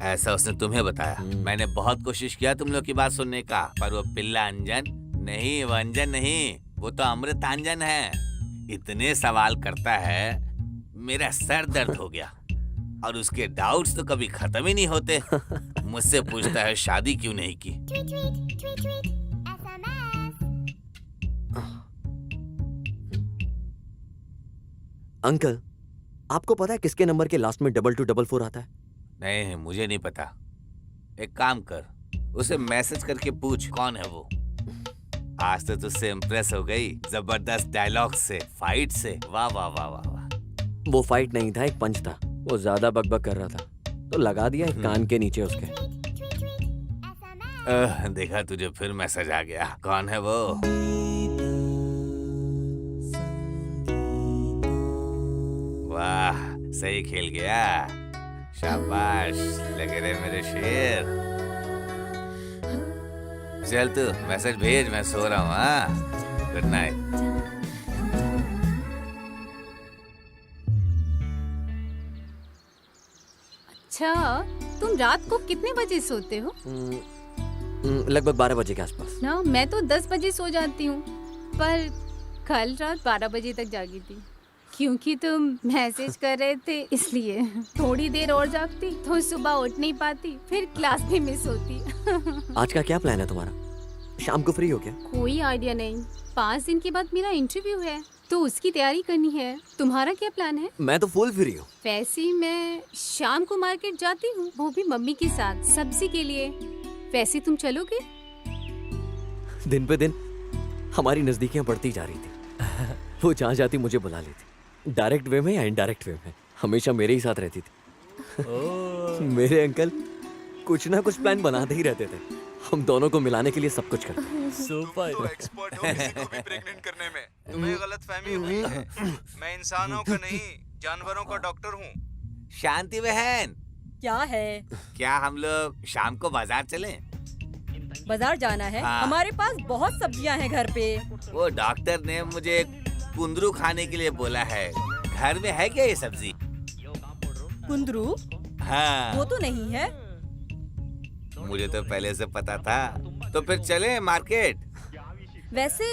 ऐसा उसने तुम्हें बताया? मैंने बहुत कोशिश किया तुम लोग की बात सुनने का, पर वो पिल्ला अंजन नहीं, वो अंजन नहीं, वो तो अमृत अंजन है। इतने सवाल करता है मेरा सर दर्द हो गया। और उसके डाउट्स तो कभी खत्म ही नहीं होते। मुझसे पूछता है शादी क्यों नहीं की। अंकल, आपको पता है किसके नंबर के लास्ट में 2244 आता है? नहीं, मुझे नहीं पता। एक काम कर, उसे मैसेज करके पूछ कौन है वो। आज तो तुझसे इम्प्रेस हो गई जबरदस्त डायलॉग से, फाइट से। वाह वाह वाह वाह वाह। वो फाइट नहीं था, एक पंच था। वो ज्यादा बकबक कर रहा था तो लगा दिया एक कान के नीचे उसके। देखा, तुझे फिर मैसेज आ गया। कौन है वो? वाह, सही खेल गया। शाबाश, लगे रहे मेरे शेर। चल तू मैसेज भेज, मैं सो रहा हूँ। हाँ, गुड नाइट। अच्छा, तुम रात को कितने बजे सोते हो? लगभग 12 बजे के आसपास। ना, मैं तो 10 बजे सो जाती हूँ, पर कल रात 12 बजे तक जागी थी क्योंकि तुम मैसेज कर रहे थे, इसलिए थोड़ी देर और जागती तो सुबह उठ नहीं पाती, फिर क्लास भी मिस होती। आज का क्या प्लान है तुम्हारा? शाम को फ्री हो क्या? कोई आइडिया नहीं। 5 दिन के बाद मेरा इंटरव्यू है तो उसकी तैयारी करनी है। तुम्हारा क्या प्लान है? मैं तो फुल फ्री हूँ। वैसे मैं शाम को मार्केट जाती हूँ, वो भी मम्मी के साथ, सब्जी के लिए। वैसे तुम चलोगे? दिन पे दिन हमारी नजदीकियां बढ़ती जा रही थी। वो जहाँ जाती मुझे बुला लेती, डायरेक्ट वे में या इनडायरेक्ट वे में, हमेशा मेरे ही साथ रहती थी। मेरे अंकल कुछ ना कुछ प्लान बनाते ही रहते थे। हम दोनों को मिलाने के लिए सब कुछ करते। तो एक्सपर्ट हो किसी को भी प्रेग्नेंट करने में। तुम्हें गलतफहमी हुई है। मैं इंसानों का नहीं, जानवरों का डॉक्टर हूँ। शांति बहन, क्या है? क्या हम लोग शाम को बाजार चलें? बाजार जाना है? हाँ। हमारे पास बहुत सब्जियां हैं घर पे। वो डॉक्टर ने मुझे कुंदरू खाने के लिए बोला है। घर में है क्या ये सब्जी? कुंदरू? हाँ। वो तो नहीं है। मुझे तो पहले से पता था। तो फिर चले मार्केट। वैसे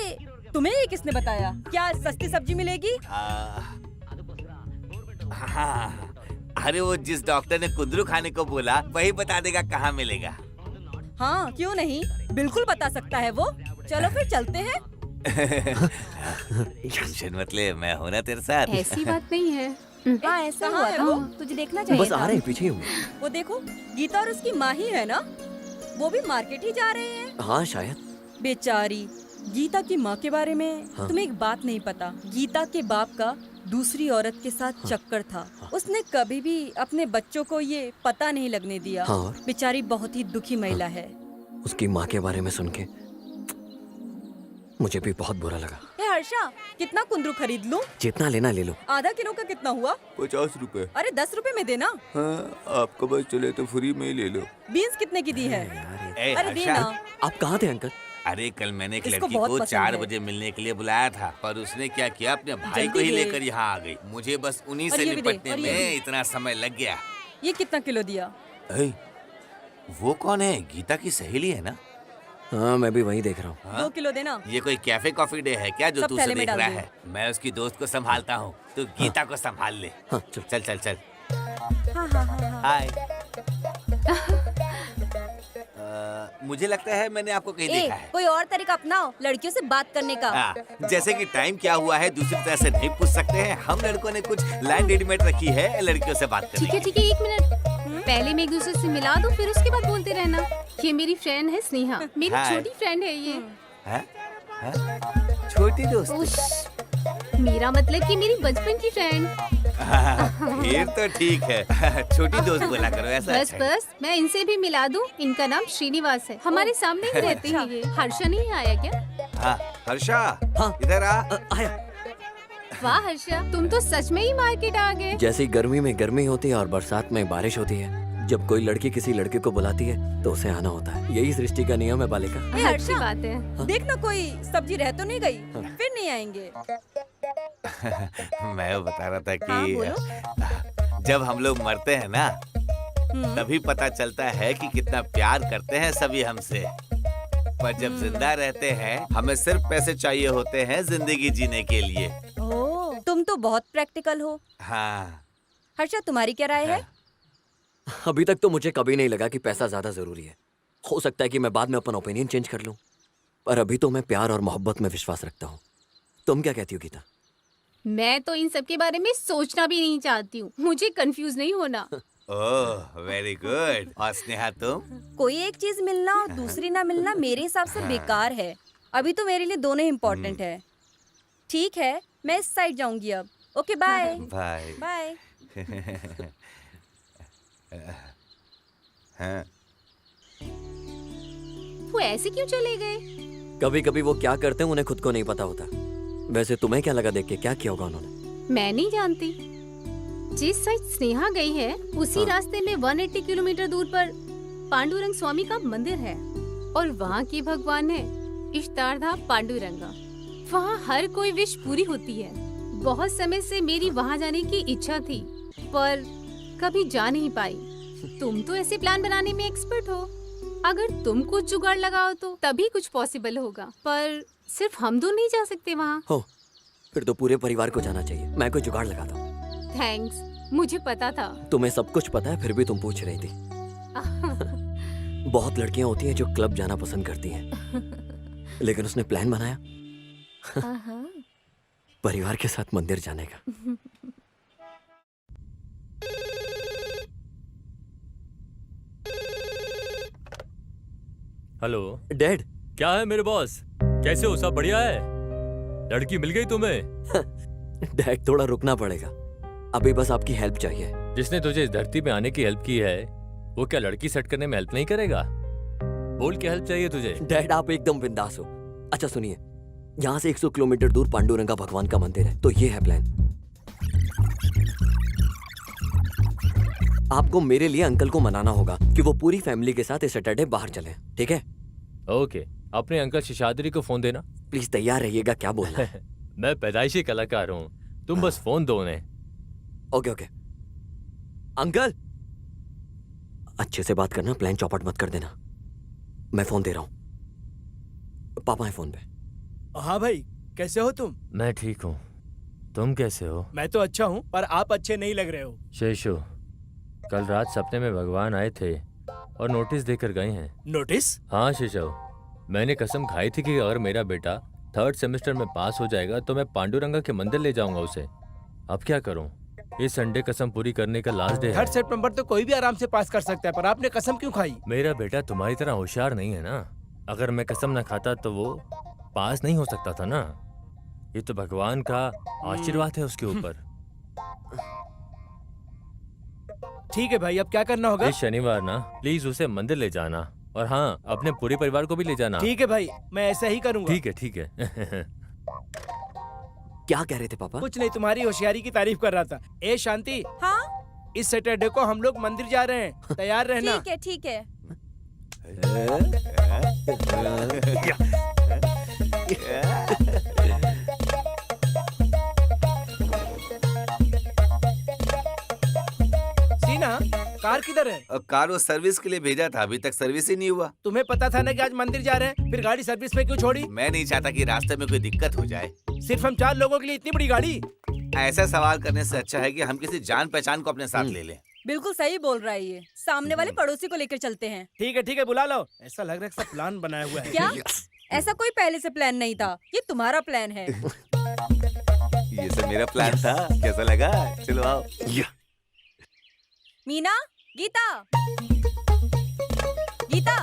तुम्हें ये किसने बताया? क्या सस्ती सब्जी मिलेगी? हाँ, अरे वो जिस डॉक्टर ने कुंदरू खाने को बोला वही बता देगा कहाँ मिलेगा। हाँ, क्यों नहीं, बिल्कुल बता सकता है वो। चलो फिर चलते हैं। टेंशन मत ले, मैं हूँ ना तेरे साथ। ऐसी बात नहीं है। हाँ, ऐसा हुआ था। तुझे देखना चाहिए बस आ रहे हैं, पीछे हूँ। वो देखो, गीता और उसकी माँ ही है ना, वो भी मार्केट ही जा रहे हैं। हाँ शायद। बेचारी गीता की माँ के बारे में हाँ। तुम्हें एक बात नहीं पता। गीता के बाप का दूसरी औरत के साथ चक्कर था। उसने कभी भी अपने बच्चों को ये पता नहीं लगने दिया। हाँ। बेचारी बहुत ही दुखी महिला है। उसकी माँ के बारे में सुन के मुझे भी बहुत बुरा लगा। ए हर्षा, कितना कुंदरू खरीद लूं? जितना लेना ले लो। आधा किलो का कितना हुआ? 50 रुपए। अरे 10 रुपए में देना। हाँ, आपको बस चले तो फ्री में ही ले लो। बीन्स कितने की दी है? अरे हर्षा, देना। आप कहाँ थे अंकल? अरे कल मैंने एक इसको लड़की बहुत को पसंद 4 है। बजे मिलने के लिए बुलाया था, पर उसने क्या किया, अपने भाई को जल्दी ही दे। लेकर यहाँ आ गई। मुझे बस उन्हीं और से ये भी दे, निपटने और ये में भी। इतना समय लग गया। ये कितना किलो दिया? वो कौन है? गीता की सहेली है ना? हाँ, मैं भी वही देख रहा हूँ। 2 किलो देना। ये कोई कैफे कॉफी डे है क्या जो सब तू थैले उसे में देख डाल रहा दो। है? मैं उसकी दोस्त को संभालता हूँ, तू गीता को संभाल ले। हाँ, चल। चल चल चल। हाँ हाँ हाँ। हाय। मुझे लगता है मैंने आपको कहीं देखा है। कोई और तरीका अपनाओ लड़कियों से बात करने का। जैसे कि टाइम क्या हुआ है दूसरी तरह से नहीं पूछ सकते हैं। हम लड़कों ने कुछ लाइन रेडीमेड रखी है लड़कियों से बात करने की। ठीक है, 1 मिनट। पहले मैं एक दूसरे से मिला दूं, फिर उसके बाद बोलते रहना। ये मेरी फ्रेंड है स्नेहा, मेरी हाय। छोटी फ्रेंड है ये। छोटी दोस्त। उश, मेरा मतलब कि मेरी बचपन की फ्रेंड। फिर तो ठीक है। छोटी दोस्त बोला करो ऐसा। बस अच्छा है। बस, मैं इनसे भी मिला दूं। इनका नाम श्रीनिवास है, हमारे सामने ही रहते हैं ये। हर्षा नहीं आया क्या? हाँ, हर्षा, हाँ। इधर आ। आया। वाह हर्षा, तुम तो सच में ही मार्केट आ गए। जैसे गर्मी में गर्मी होती है और बरसात में बारिश होती है, जब कोई लड़की किसी लड़के को बुलाती है तो उसे आना होता है। यही सृष्टि का नियम है बालिका। अच्छी बात है। देखना कोई सब्जी रह तो नहीं गई, फिर नहीं आएंगे। मैं बता रहा था हाँ, कि जब हम लोग मरते हैं ना, तभी पता चलता है कि कितना प्यार करते हैं सभी हमसे। पर जब जिंदा रहते हैं हमें सिर्फ पैसे चाहिए होते हैं जिंदगी जीने के लिए। ओह, तुम तो बहुत प्रैक्टिकल हो। हाँ। हर्षा, तुम्हारी क्या राय है? अभी तक तो मुझे कभी नहीं लगा कि पैसा ज्यादा जरूरी है। हो सकता है कि मैं बाद में अपन ओपिनियन चेंज कर लूं, पर अभी तो मैं प्यार और मोहब्बत में विश्वास रखता हूँ। तुम क्या कहती हो गीता? मैं तो इन सब के बारे में सोचना भी नहीं चाहती हूँ। मुझे कंफ्यूज नहीं होना। ओह, वेरी गुड। और स्नेहा तुम? कोई एक चीज मिलना और दूसरी ना मिलना मेरे हिसाब से बेकार है। अभी तो मेरे लिए दोनों इम्पोर्टेंट है। ठीक है, मैं इस साइड जाऊंगी अब। Okay, bye bye. बाय। हाँ। वो ऐसे क्यों चले गए? कभी कभी वो क्या करते हैं उन्हें खुद को नहीं पता होता। वैसे तुम्हें क्या लगा देख के, क्या किया होगा उन्होंने? मैं नहीं जानती। जिस साइड स्नेहा गई है उसी रास्ते में 180 किलोमीटर दूर पर पांडुरंग स्वामी का मंदिर है। और वहाँ की भगवान है इष्टार्धा पांडुरंगा। वहाँ हर कोई विश पूरी होती है। बहुत समय से मेरी वहाँ जाने की इच्छा थी पर कभी जा नहीं पाई। तुम तो ऐसे प्लान बनाने में एक्सपर्ट हो, अगर तुम कुछ जुगाड़ लगाओ तो तभी कुछ पॉसिबल होगा। पर सिर्फ हम दो नहीं जा सकते वहाँ। हो, फिर तो पूरे परिवार को जाना चाहिए। मैं कोई जुगाड़ लगाता हूँ। थैंक्स, मुझे पता था। तुम्हें सब कुछ पता है फिर भी तुम पूछ रही थी। बहुत लड़कियां होती हैं जो क्लब जाना पसंद करती हैं, लेकिन उसने प्लान बनाया परिवार के साथ मंदिर जाने का। Hello dad. क्या है मेरे बॉस, कैसे हो? सब बढ़िया है? लड़की मिल गई तुम्हें? डैड थोड़ा रुकना पड़ेगा, अभी बस आपकी हेल्प चाहिए। जिसने तुझे इस धरती पे आने की हेल्प की है वो क्या लड़की सेट करने में हेल्प नहीं करेगा? बोल क्या हेल्प चाहिए तुझे? डैड आप एकदम बिंदास हो। अच्छा सुनिए, यहाँ से 100 किलोमीटर दूर पांडुरंगा भगवान का मंदिर है, तो ये है प्लान। आपको मेरे लिए अंकल को मनाना होगा कि वो पूरी फैमिली के साथ इस सैटरडे बाहर चलें, ठीक है? ओके, अपने अंकल शिशाद्री को फोन देना। प्लीज तैयार रहिएगा, क्या बोलना है? मैं पैदाइशी कलाकार हूँ, तुम बस फोन दो उन्हें। Okay okay. अंकल अच्छे से बात करना, प्लान चौपट मत कर देना। मैं फोन दे रहा हूँ, पापा है फोन पे। हाँ भाई, कैसे हो तुम? मैं ठीक हूँ, तुम कैसे हो? मैं तो अच्छा हूँ, पर आप अच्छे नहीं लग रहे हो। शेषु, कल रात सपने में भगवान आए थे और नोटिस देकर गए हैं। नोटिस? हाँ शेषव, मैंने कसम खाई थी कि अगर मेरा बेटा 3rd सेमेस्टर में पास हो जाएगा तो मैं पांडुरंगा के मंदिर ले जाऊंगा उसे। अब क्या करूं? इस संडे कसम पूरी करने का लास्ट डे है। 3 सितंबर तो कोई भी आराम से पास कर सकता है, पर आपने कसम क्यों खाई? मेरा बेटा तुम्हारी तरह होशियार नहीं है ना। अगर मैं कसम न खाता तो वो पास नहीं हो सकता था ना। ये तो भगवान का आशीर्वाद है उसके ऊपर। ठीक है भाई, अब क्या करना होगा? इस शनिवार ना प्लीज उसे मंदिर ले जाना, और हाँ अपने पूरे परिवार को भी ले जाना। ठीक है भाई, मैं ऐसा ही करूंगा। ठीक है ठीक है। क्या कह रहे थे पापा? कुछ नहीं, तुम्हारी होशियारी की तारीफ कर रहा था। ए शांति। हाँ? इस सैटरडे को हम लोग मंदिर जा रहे हैं, तैयार रहना। ठीक है ठीक है। सीना, कार किधर है? कार वो सर्विस के लिए भेजा था, अभी तक सर्विस ही नहीं हुआ। तुम्हें पता था ना कि आज मंदिर जा रहे हैं, फिर गाड़ी सर्विस में क्यों छोड़ी? मैं नहीं चाहता कि रास्ते में कोई दिक्कत हो जाए। सिर्फ हम 4 लोगों के लिए इतनी बड़ी गाड़ी? ऐसा सवाल करने से अच्छा है कि हम किसी जान पहचान को अपने साथ ले लें। बिल्कुल सही बोल रहा है ये। सामने वाले पड़ोसी को लेकर चलते हैं। ठीक है, बुला लो। ऐसा लग रहा है सब प्लान बनाया हुआ है। क्या? ऐसा कोई पहले से प्लान नहीं था, ये तुम्हारा प्लान है। ये सब मेरा प्लान था, कैसा लगा? चलो आओ। मीना, गीता, गीता।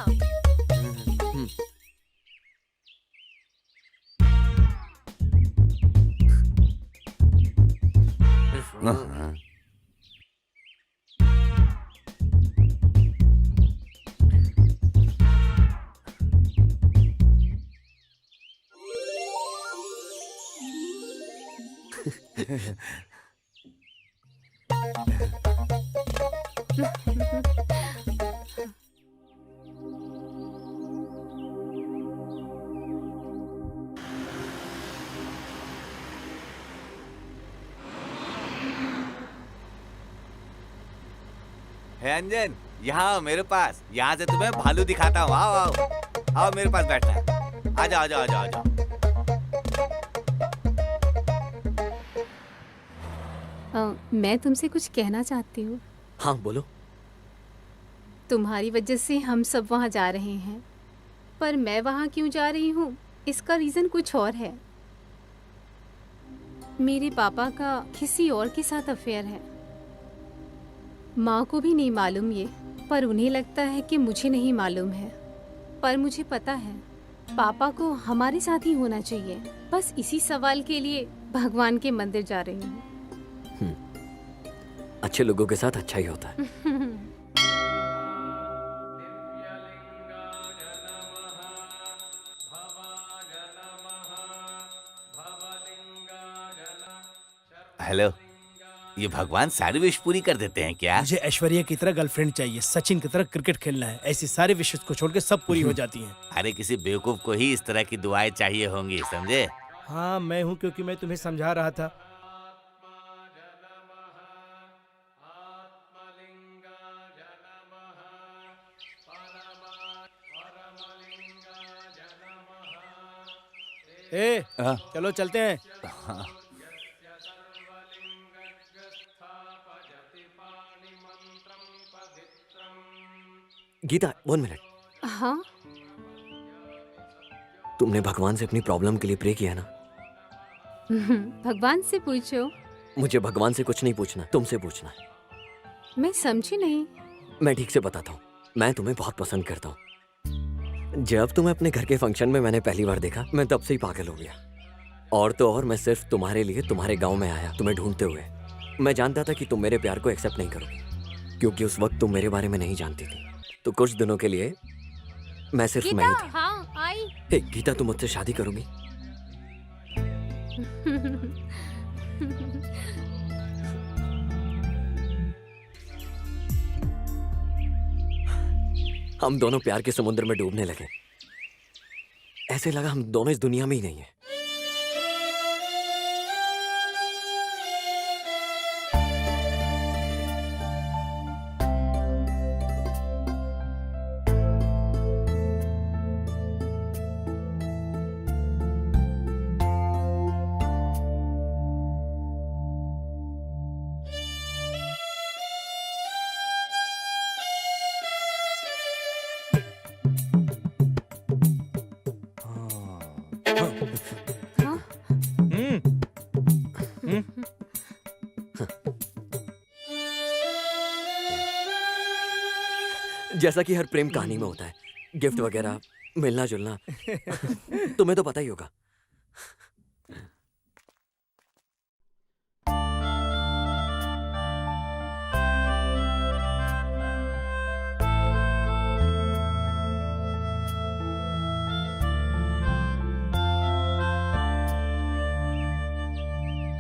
है अंजन, यहाँ आओ मेरे पास। यहाँ से तुम्हें भालू दिखाता हूँ। आओ आओ आओ मेरे पास बैठना है। आ जाओ आ जाओ आ जाओ आ जाओ। मैं तुमसे कुछ कहना चाहती हूँ। हाँ बोलो। तुम्हारी वजह से हम सब वहाँ जा रहे हैं, पर मैं वहाँ क्यों जा रही हूँ इसका रीज़न कुछ और है। मेरे पापा का किसी और के साथ अफेयर है। माँ को भी नहीं मालूम ये, पर उन्हें लगता है कि मुझे नहीं मालूम है। पर मुझे पता है पापा को हमारे साथ ही होना चाहिए। बस इसी सवाल के लिए भगवान के मंदिर जा रही हूँ। अच्छे लोगों के साथ अच्छा ही होता है। हेलो, ये भगवान सारी विश पूरी कर देते हैं क्या? मुझे ऐश्वर्या की तरह गर्लफ्रेंड चाहिए, सचिन की तरह क्रिकेट खेलना है, ऐसी सारी विशेष को छोड़ के सब पूरी हो जाती हैं। अरे किसी बेवकूफ को ही इस तरह की दुआएं चाहिए होंगी, समझे? हाँ मैं हूँ, क्योंकि मैं तुम्हें समझा रहा था। ए, चलो चलते हैं। गीता 1 मिनट। हाँ तुमने भगवान से अपनी प्रॉब्लम के लिए प्रे किया ना? भगवान से पूछो। मुझे भगवान से कुछ नहीं पूछना, तुमसे पूछना है। मैं समझी नहीं। मैं ठीक से बताता हूँ। मैं तुम्हें बहुत पसंद करता हूँ। जब तुम्हें अपने घर के फंक्शन में मैंने पहली बार देखा, मैं तब से ही पागल हो गया। और तो और मैं सिर्फ तुम्हारे लिए तुम्हारे गांव में आया, तुम्हें ढूंढते हुए। मैं जानता था कि तुम मेरे प्यार को एक्सेप्ट नहीं करोगे, क्योंकि उस वक्त तुम मेरे बारे में नहीं जानती थी। तो कुछ दिनों के लिए मैं सिर्फ मैं ही था। हाँ आई। हे गीता, तुम मुझसे शादी करोगी? हम दोनों प्यार के समुद्र में डूबने लगे। ऐसे लगा हम दोनों इस दुनिया में ही नहीं है। जैसा कि हर प्रेम कहानी में होता है, गिफ्ट वगैरह, मिलना जुलना। तुम्हें तो पता ही होगा।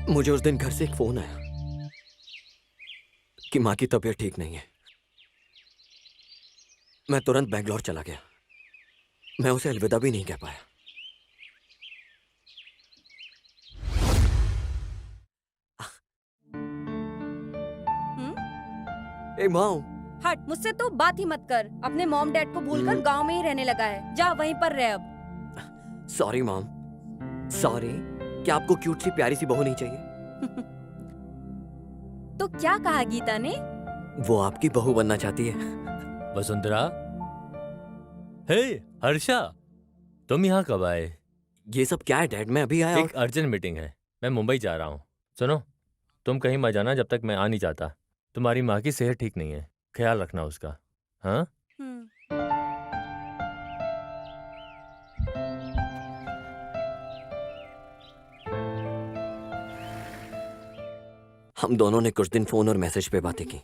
मुझे उस दिन घर से एक फोन आया कि माँ की तबीयत ठीक नहीं है। मैं तुरंत बैंगलोर चला गया। मैं उसे अलविदा भी नहीं कह पाया। ए माँ, हट, मुझसे तो बात ही मत कर। अपने मॉम डैड को भूलकर गांव में ही रहने लगा है। जा वहीं पर रह अब। Sorry mom, sorry. क्या आपको क्यूट सी प्यारी सी बहू नहीं चाहिए? तो क्या कहा गीता ने? वो आपकी बहू बनना चाहती है। वसुंधरा, हे हर्षा, तुम यहाँ कब आए? ये सब क्या है डैड? मैं अभी आया। एक अर्जेंट मीटिंग है, मैं मुंबई जा रहा हूँ। सुनो, तुम कहीं मत जाना जब तक मैं आ नहीं जाता। तुम्हारी माँ की सेहत ठीक नहीं है, ख्याल रखना उसका। हाँ? हम दोनों ने कुछ दिन फोन और मैसेज पे बातें की,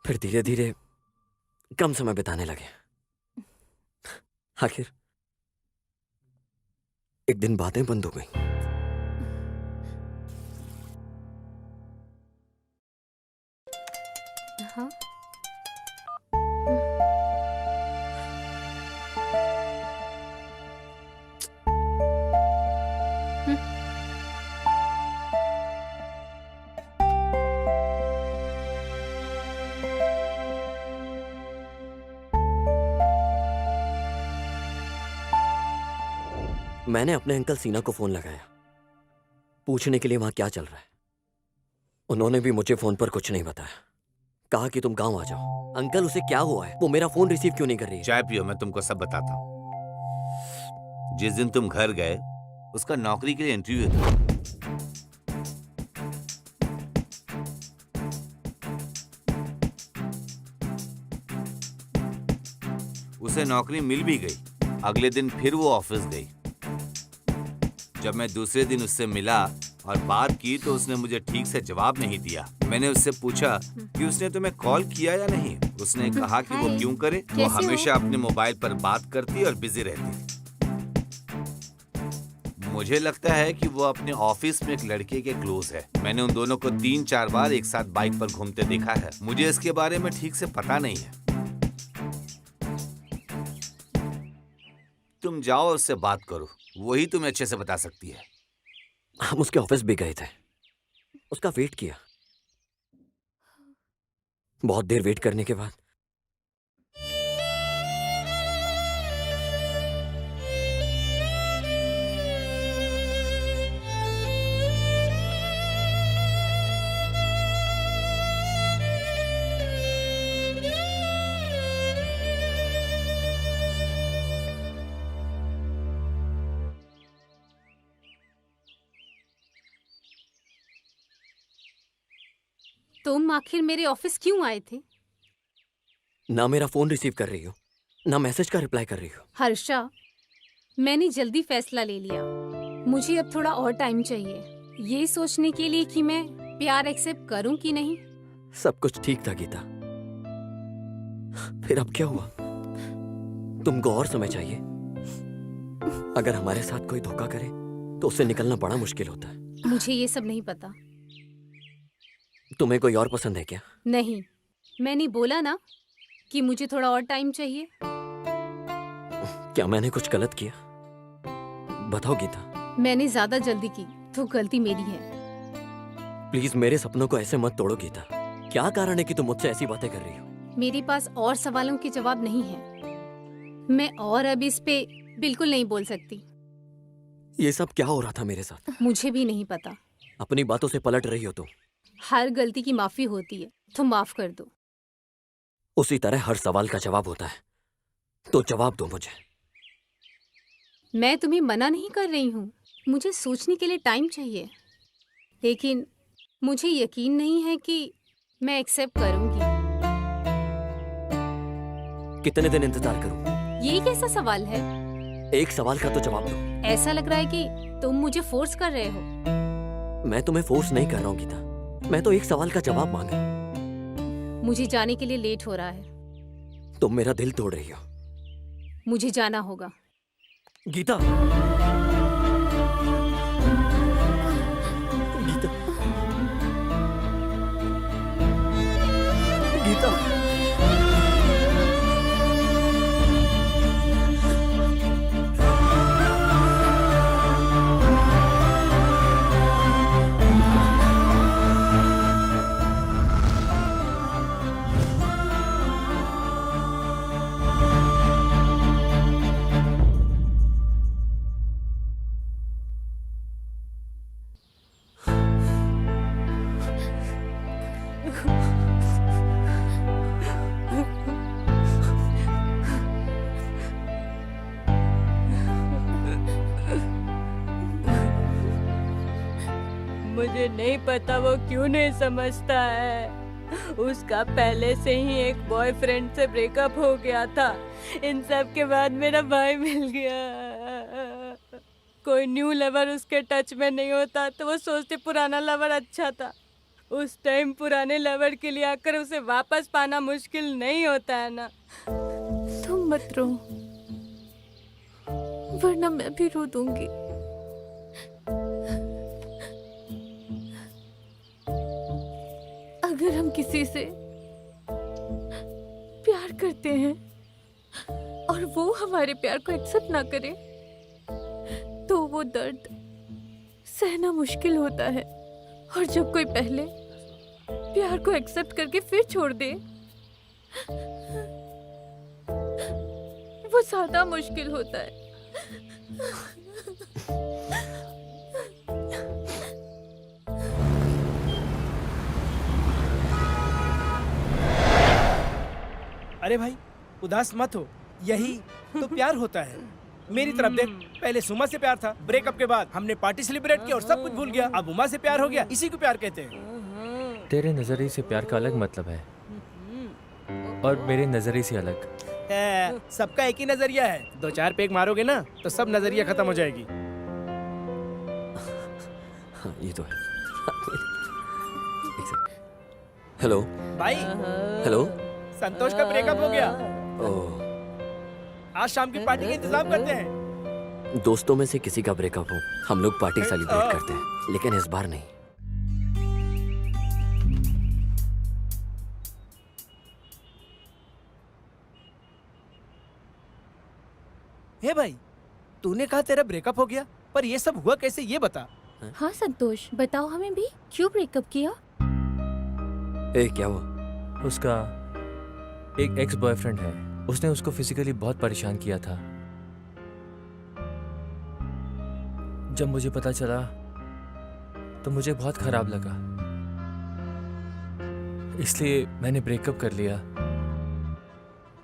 फिर धीरे धीरे कम समय बिताने लगे। आखिर एक दिन बातें बंद हो गई। हाँ? मैंने अपने अंकल सीना को फोन लगाया, पूछने के लिए वहां क्या चल रहा है। उन्होंने भी मुझे फोन पर कुछ नहीं बताया। कहा कि तुम गांव आ जाओ। अंकल, उसे क्या हुआ है? वो मेरा फोन रिसीव क्यों नहीं कर रही है? चाय पियो, मैं तुमको सब बताता हूँ। जिस दिन तुम घर गए, उसका नौकरी के लिए इंटरव्यू था। उसे नौकरी मिल भी गई। अगले दिन फिर वो ऑफिस गई। जब मैं दूसरे दिन उससे मिला और बात की तो उसने मुझे ठीक से जवाब नहीं दिया। मैंने उससे पूछा कि उसने तुम्हें कॉल किया या नहीं। उसने कहा कि वो क्यों करे, वो हमेशा अपने मोबाइल पर बात करती और बिजी रहती। मुझे लगता है कि वो अपने ऑफिस में एक लड़के के क्लोज है। मैंने उन दोनों को 3-4 बार एक साथ बाइक पर घूमते देखा है। मुझे इसके बारे में ठीक से पता नहीं है। तुम जाओ और उससे बात करो, वही तुम्हें अच्छे से बता सकती है। हम उसके ऑफिस भी गए थे, उसका वेट किया। बहुत देर वेट करने के बाद तुम आखिर मेरे ऑफिस क्यों आए थे? ना मेरा फोन रिसीव कर रही हो, ना मैसेज का रिप्लाई कर रही हो। हर्षा, मैंने जल्दी फैसला ले लिया। मुझे अब थोड़ा और टाइम चाहिए, ये सोचने के लिए कि मैं प्यार एक्सेप्ट करूं कि नहीं। सब कुछ ठीक था गीता, फिर अब क्या हुआ? तुमको और समय चाहिए। अगर हमारे साथ कोई धोखा करे तो उससे निकलना बड़ा मुश्किल होता है। मुझे ये सब नहीं पता। तुम्हें कोई और पसंद है क्या? नहीं, मैंने बोला ना कि मुझे थोड़ा और टाइम चाहिए। क्या मैंने कुछ गलत किया? बताओ गीता। मैंने ज्यादा जल्दी की तो गलती मेरी है। प्लीज मेरे सपनों को ऐसे मत तोड़ो गीता। क्या कारण है कि तुम मुझसे ऐसी बातें कर रही हो? मेरे पास और सवालों के जवाब नहीं है। मैं और अब इस पे बिल्कुल नहीं बोल सकती। ये सब क्या हो रहा था मेरे साथ? मुझे भी नहीं पता। अपनी बातों से पलट रही हो तुम। हर गलती की माफी होती है, तो माफ कर दो। उसी तरह हर सवाल का जवाब होता है, तो जवाब दो मुझे। मैं तुम्हें मना नहीं कर रही हूँ, मुझे सोचने के लिए टाइम चाहिए, लेकिन मुझे यकीन नहीं है कि मैं एक्सेप्ट करूंगी। कितने दिन इंतजार करूं? ये कैसा सवाल है? एक सवाल का तो जवाब दो। ऐसा लग रहा है कि तुम मुझे फोर्स कर रहे हो। मैं तुम्हें फोर्स नहीं कर रहा हूँ गीता, मैं तो एक सवाल का जवाब मांगा। मुझे जाने के लिए लेट हो रहा है। तुम मेरा दिल तोड़ रही हो। मुझे जाना होगा। गीता, गीता, गीता। मुझे नहीं पता वो क्यों नहीं समझता है। उसका पहले से ही एक बॉयफ्रेंड से ब्रेकअप हो गया था। इन सब के बाद मेरा भाई मिल गया। कोई न्यू लवर उसके टच में नहीं होता तो वो सोचते पुराना लवर अच्छा था। उस टाइम पुराने लवर के लिए आकर उसे वापस पाना मुश्किल नहीं होता है ना। तुम मत रो, वरना मैं भी रो दूंगी। अगर हम किसी से प्यार करते हैं और वो हमारे प्यार को एक्सेप्ट ना करे तो वो दर्द सहना मुश्किल होता है। और जब कोई पहले प्यार को एक्सेप्ट करके फिर छोड़ दे वो ज्यादा मुश्किल होता है। अरे भाई, उदास मत हो, यही तो प्यार होता है। मेरी तरफ देख, पहले सुमा से प्यार था, ब्रेकअप के बाद हमने पार्टी सेलिब्रेट की और सब कुछ भूल गया। अब उमा से प्यार हो गया, इसी को प्यार कहते हैं। तेरे नजरिए से प्यार का अलग मतलब है और मेरे नजरिए से अलग। सबका एक ही नजरिया है। 2-4 पेग मारोगे ना तो सब नजरिया खत्म हो जाएगी। हाँ, ये तो है। हेलो भाई, हेलो। संतोष का ब्रेकअप हो गया। ओह, आज शाम की पार्टी का इंतजाम करते हैं। दोस्तों में से किसी का ब्रेकअप हो, हम लोग पार्टी सेलिब्रेट करते हैं, लेकिन इस बार नहीं। हे भाई, तूने कहा तेरा ब्रेकअप हो गया, पर ये सब हुआ कैसे, ये बता। हाँ संतोष, बताओ हमें भी, क्यों ब्रेकअप किया? क्या हुआ? उसका एक एक्स बॉयफ्रेंड है, उसने उसको फिजिकली बहुत परेशान किया था। जब मुझे पता चला तो मुझे बहुत खराब लगा, इसलिए मैंने ब्रेकअप कर लिया।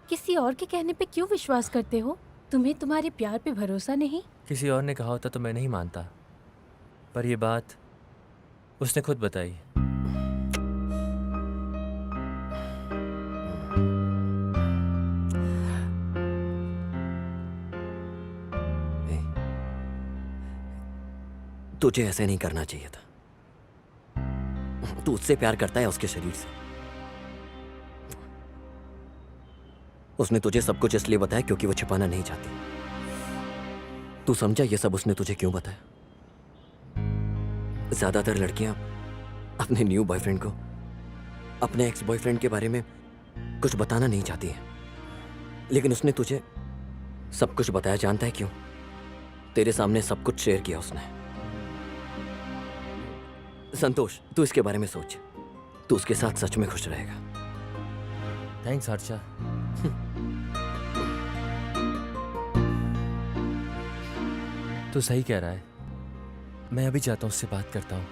किसी और के कहने पे क्यों विश्वास करते हो? तुम्हें तुम्हारे प्यार पे भरोसा नहीं? किसी और ने कहा होता तो मैं नहीं मानता, पर ये बात उसने खुद बताई। तुझे ऐसे नहीं करना चाहिए था। तू उससे प्यार करता है, उसके शरीर से। उसने तुझे सब कुछ इसलिए बताया क्योंकि वो छिपाना नहीं चाहती। तू समझा ये सब उसने तुझे क्यों बताया? ज्यादातर लड़कियां अपने न्यू बॉयफ्रेंड को अपने एक्स बॉयफ्रेंड के बारे में कुछ बताना नहीं चाहती हैं, लेकिन उसने तुझे सब कुछ बताया। जानता है क्यों? तेरे सामने सब कुछ शेयर किया उसने। संतोष, तू इसके बारे में सोच। तू उसके साथ सच में खुश रहेगा। थैंक्स हर्षा। तू सही कह रहा है, मैं अभी जाता हूँ, उससे बात करता हूँ।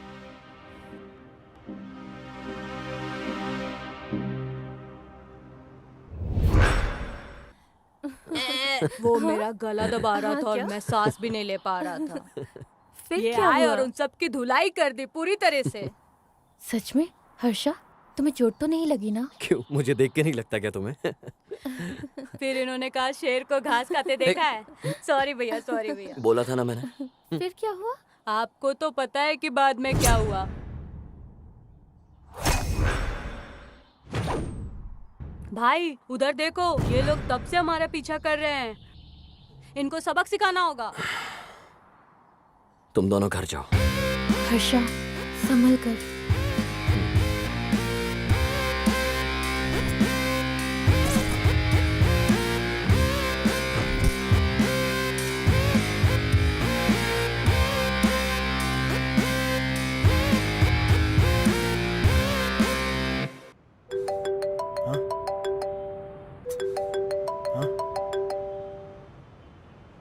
वो मेरा गला दबा रहा था और क्या? मैं सांस भी नहीं ले पा रहा था। फिर ये क्या आए हुआ? और उन सब की धुलाई कर दी पूरी तरह से। सच में? हर्षा, तुम्हें चोट तो नहीं लगी ना? क्यों? मुझे देख के नहीं लगता क्या तुम्हें? फिर इन्होंने कहा शेर को घास खाते देखा है। सॉरी भैया, सॉरी भैया। बोला था ना मैंने। फिर क्या हुआ? आपको तो पता है कि बाद में क्या हुआ। भाई उधर देखो, ये लोग तब से हमारा पीछा कर रहे हैं। इनको सबक सिखाना होगा। तुम दोनों घर जाओ। हर्षा, संभल कर।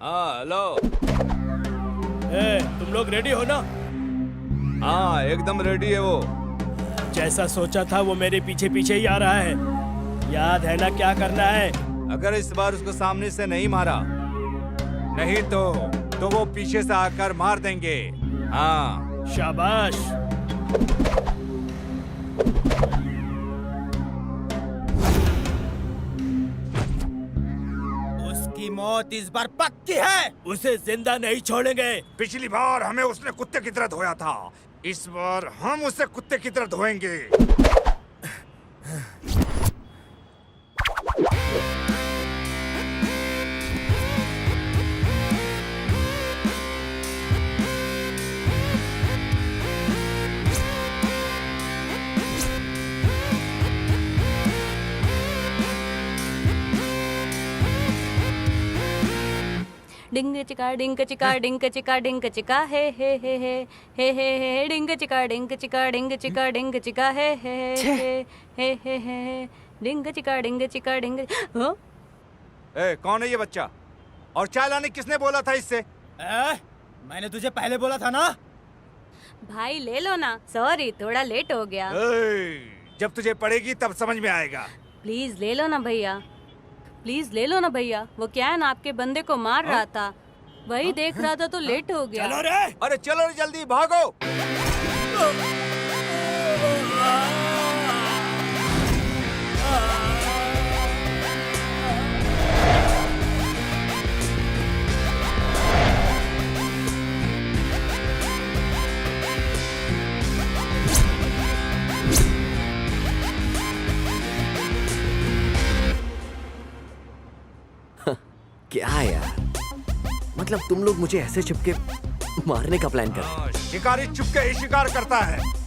हाँ हेलो। तुम लोग रेडी हो ना? हाँ एकदम रेडी है वो। जैसा सोचा था वो मेरे पीछे पीछे ही आ रहा है। याद है ना क्या करना है? अगर इस बार उसको सामने से नहीं मारा, नहीं तो वो पीछे से आकर मार देंगे। हाँ शाबाश। उसकी मौत इस बार पक्की है। उसे जिंदा नहीं छोड़ेंगे। पिछली बार हमें उसने कुत्ते की तरह धोया था, इस बार हम उसे कुत्ते की तरह धोएंगे। डिंग चिका डिंग चिका डिंग चिका डिंग चिका हे हे हे हे हे हे हे डिंग चिका डिंग चिका डिंग चिका डिंग चिका हे हे हे हे हे हे डिंग चिका डिंग चिका डिंग। हाँ? ए, कौन है ये बच्चा? और चाय लाने किसने बोला था इससे? मैंने तुझे पहले बोला था ना। भाई ले लो ना। सॉरी, थोड़ा लेट हो गया। जब तुझे पड़ेगी तब समझ में आएगा। प्लीज ले लो ना भैया, प्लीज ले लो ना भैया। वो क्या है ना, आपके बंदे को मार रहा था, वही देख रहा था तो लेट हो गया। चलो रे। अरे चलो रे, जल्दी भागो। क्या यार, मतलब तुम लोग मुझे ऐसे चिपके मारने का प्लान कर रहे हो? शिकारी चुपके ही शिकार करता है।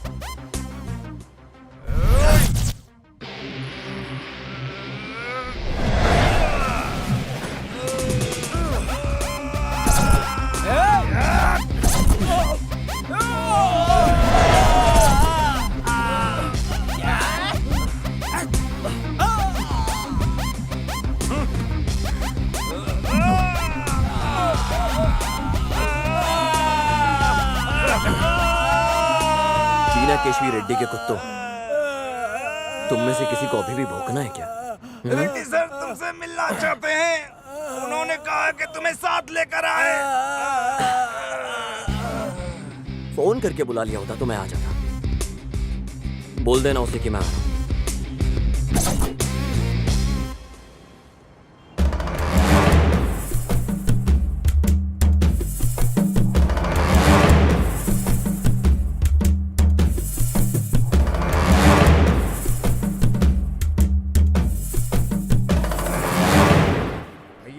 केशवी रेड्डी के कुत्तों, तुम में से किसी को अभी भी भौंकना है क्या? रेड्डी सर तुमसे मिलना चाहते हैं। उन्होंने कहा कि तुम्हें साथ लेकर आए। फोन करके बुला लिया होता तो मैं आ जाता। बोल देना उसे कि मैं आ रहा हूं।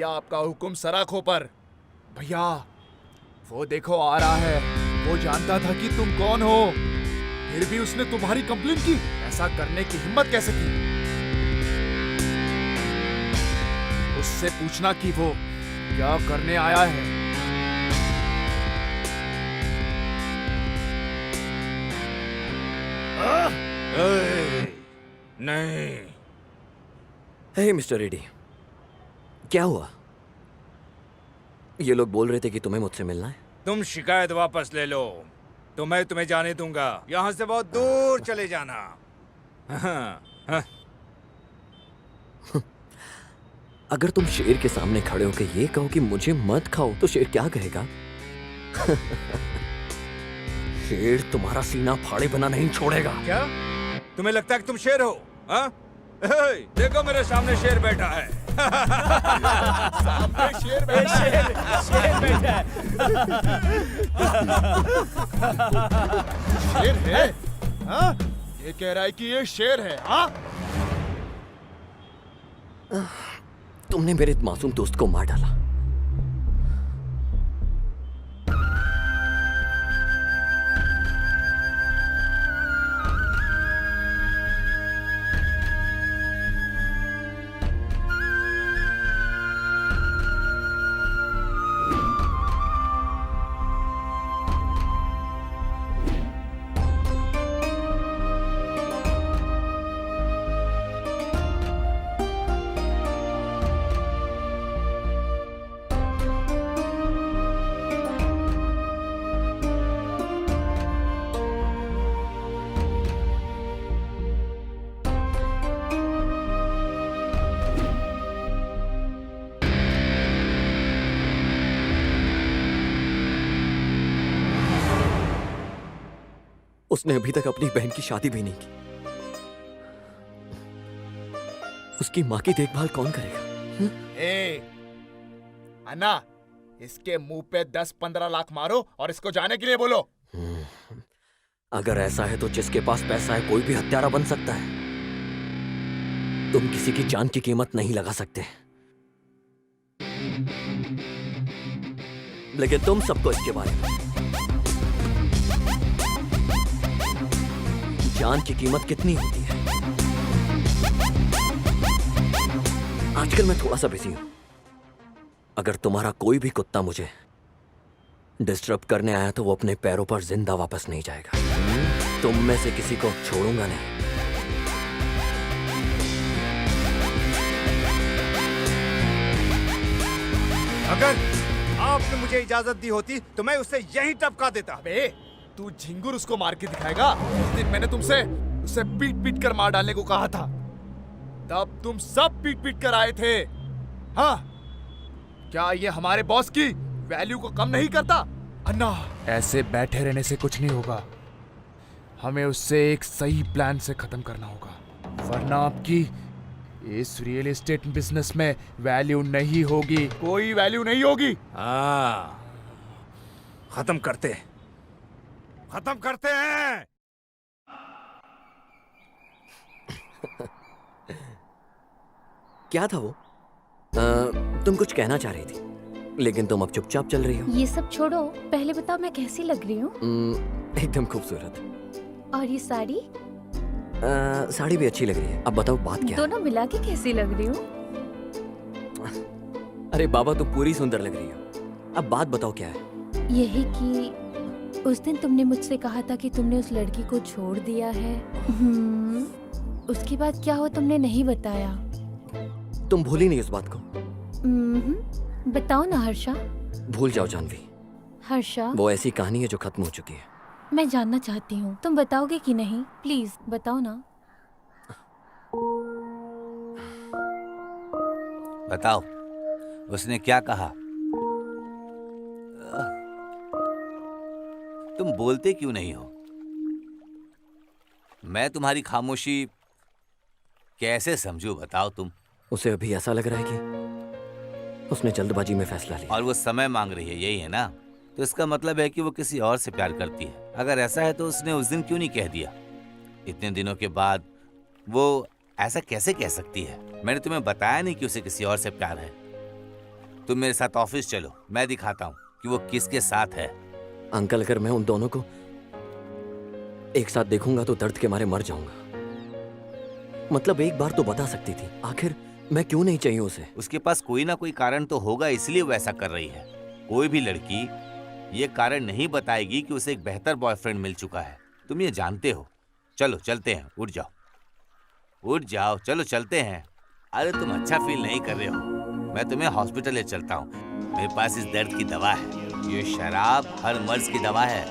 आपका हुक्म सराखों पर। भैया वो देखो आ रहा है। वो जानता था कि तुम कौन हो, फिर भी उसने तुम्हारी कंप्लेंट की। ऐसा करने की हिम्मत कैसे की? उससे पूछना कि वो क्या करने आया है। नहीं। हे मिस्टर रेड्डी, क्या हुआ? ये लोग बोल रहे थे कि तुम्हें मुझसे मिलना है। तुम शिकायत वापस ले लो तो मैं तुम्हें जाने दूंगा। यहाँ से बहुत दूर चले जाना। अगर तुम शेर के सामने खड़े होकर ये कहो कि मुझे मत खाओ तो शेर क्या कहेगा? शेर तुम्हारा सीना फाड़े बना नहीं छोड़ेगा। क्या तुम्हें लगता है कि तुम शेर हो? हा? देखो मेरे सामने शेर बैठा है। सामने शेर बैठा है। शेर बैठा है। शेर है? हाँ? ये कह रहा है कि ये शेर है। हाँ? तुमने मेरे मासूम दोस्त को मार डाला। उसने अभी तक अपनी बहन की शादी भी नहीं की। उसकी मां की देखभाल कौन करेगा? ए, अन्ना, इसके मुंह पे 10-15 लाख मारो और इसको जाने के लिए बोलो। अगर ऐसा है तो जिसके पास पैसा है कोई भी हत्यारा बन सकता है। तुम किसी की जान की कीमत नहीं लगा सकते, लेकिन तुम सबको इसके बारे में जान की कीमत कितनी होती है। आजकल मैं थोड़ा सा बिजी हूं। अगर तुम्हारा कोई भी कुत्ता मुझे डिस्टर्ब करने आया तो वो अपने पैरों पर जिंदा वापस नहीं जाएगा। तुम में से किसी को छोड़ूंगा नहीं। अगर आपने मुझे इजाजत दी होती तो मैं उसे यहीं टपका देता। बे, तू झिंगुर उसको मार के दिखाएगा। उस दिन मैंने तुमसे उसे पीट पीट कर मार डालने को कहा था, तब तुम सब पीट पीट कर आए थे। हाँ, क्या ये हमारे बॉस की वैल्यू को कम नहीं करता? अन्ना, ऐसे बैठे रहने से कुछ नहीं होगा। हमें उससे एक सही प्लान से खत्म करना होगा, वरना आपकी इस रियल एस्टेट बिजनेस में वैल्यू नहीं होगी। कोई वैल्यू नहीं होगी। हाँ, खत्म करते हैं। क्या था वो? तुम कुछ कहना चाह रही थी। लेकिन तुम अब चुपचाप चल रही हो। ये सब छोड़ो, पहले बताओ मैं कैसी लग रही हूँ? एकदम खूबसूरत। और ये साड़ी? साड़ी भी अच्छी लग रही है। अब बताओ बात क्या है? दोनों मिला के कैसी लग रही हूँ? अरे बाबा, तुम पूरी सुंदर लग रही हो। अब बात बताओ क्या है? यही कि उस दिन तुमने मुझसे कहा था कि तुमने उस लड़की को छोड़ दिया है। उसके बाद क्या हो तुमने नहीं बताया। तुम भूली नहीं उस बात को? बताओ ना हर्षा। भूल जाओ जानवी। हर्षा, वो ऐसी कहानी है जो खत्म हो चुकी है। मैं जानना चाहती हूँ, तुम बताओगे कि नहीं? प्लीज बताओ ना। बताओ, उसने क्या कहा? तुम बोलते क्यों नहीं हो? मैं तुम्हारी खामोशी कैसे समझूं, बताओ तुम। उसे अभी ऐसा लग रहा है कि उसने जल्दबाजी में फैसला लिया और वो समय मांग रही है, यही है ना? तो इसका मतलब है कि वो किसी और से प्यार करती है। अगर ऐसा है तो उसने उस दिन क्यों नहीं कह दिया? इतने दिनों के बाद वो ऐसा कैसे कह सकती है? मैंने तुम्हें बताया नहीं कि उसे किसी और से प्यार है। तुम मेरे साथ ऑफिस चलो, मैं दिखाता हूँ कि वो किसके साथ है। अंकल, अगर मैं उन दोनों को एक साथ देखूंगा तो दर्द के मारे मर जाऊंगा। मतलब एक बार तो बता सकती थी। आखिर मैं क्यों नहीं चाहिए उसे? उसके पास कोई ना कोई कारण तो होगा, इसलिए वो ऐसा कर रही है। कोई भी लड़की ये कारण नहीं बताएगी कि उसे एक बेहतर बॉयफ्रेंड मिल चुका है। तुम ये जानते हो। चलो चलते हैं, उठ जाओ, उठ जाओ, चलो चलते हैं। अरे तुम अच्छा फील नहीं कर रहे हो, मैं तुम्हें हॉस्पिटल ले चलता हूँ। मेरे पास इस दर्द की दवा है। ये शराब हर मर्ज की दवा है।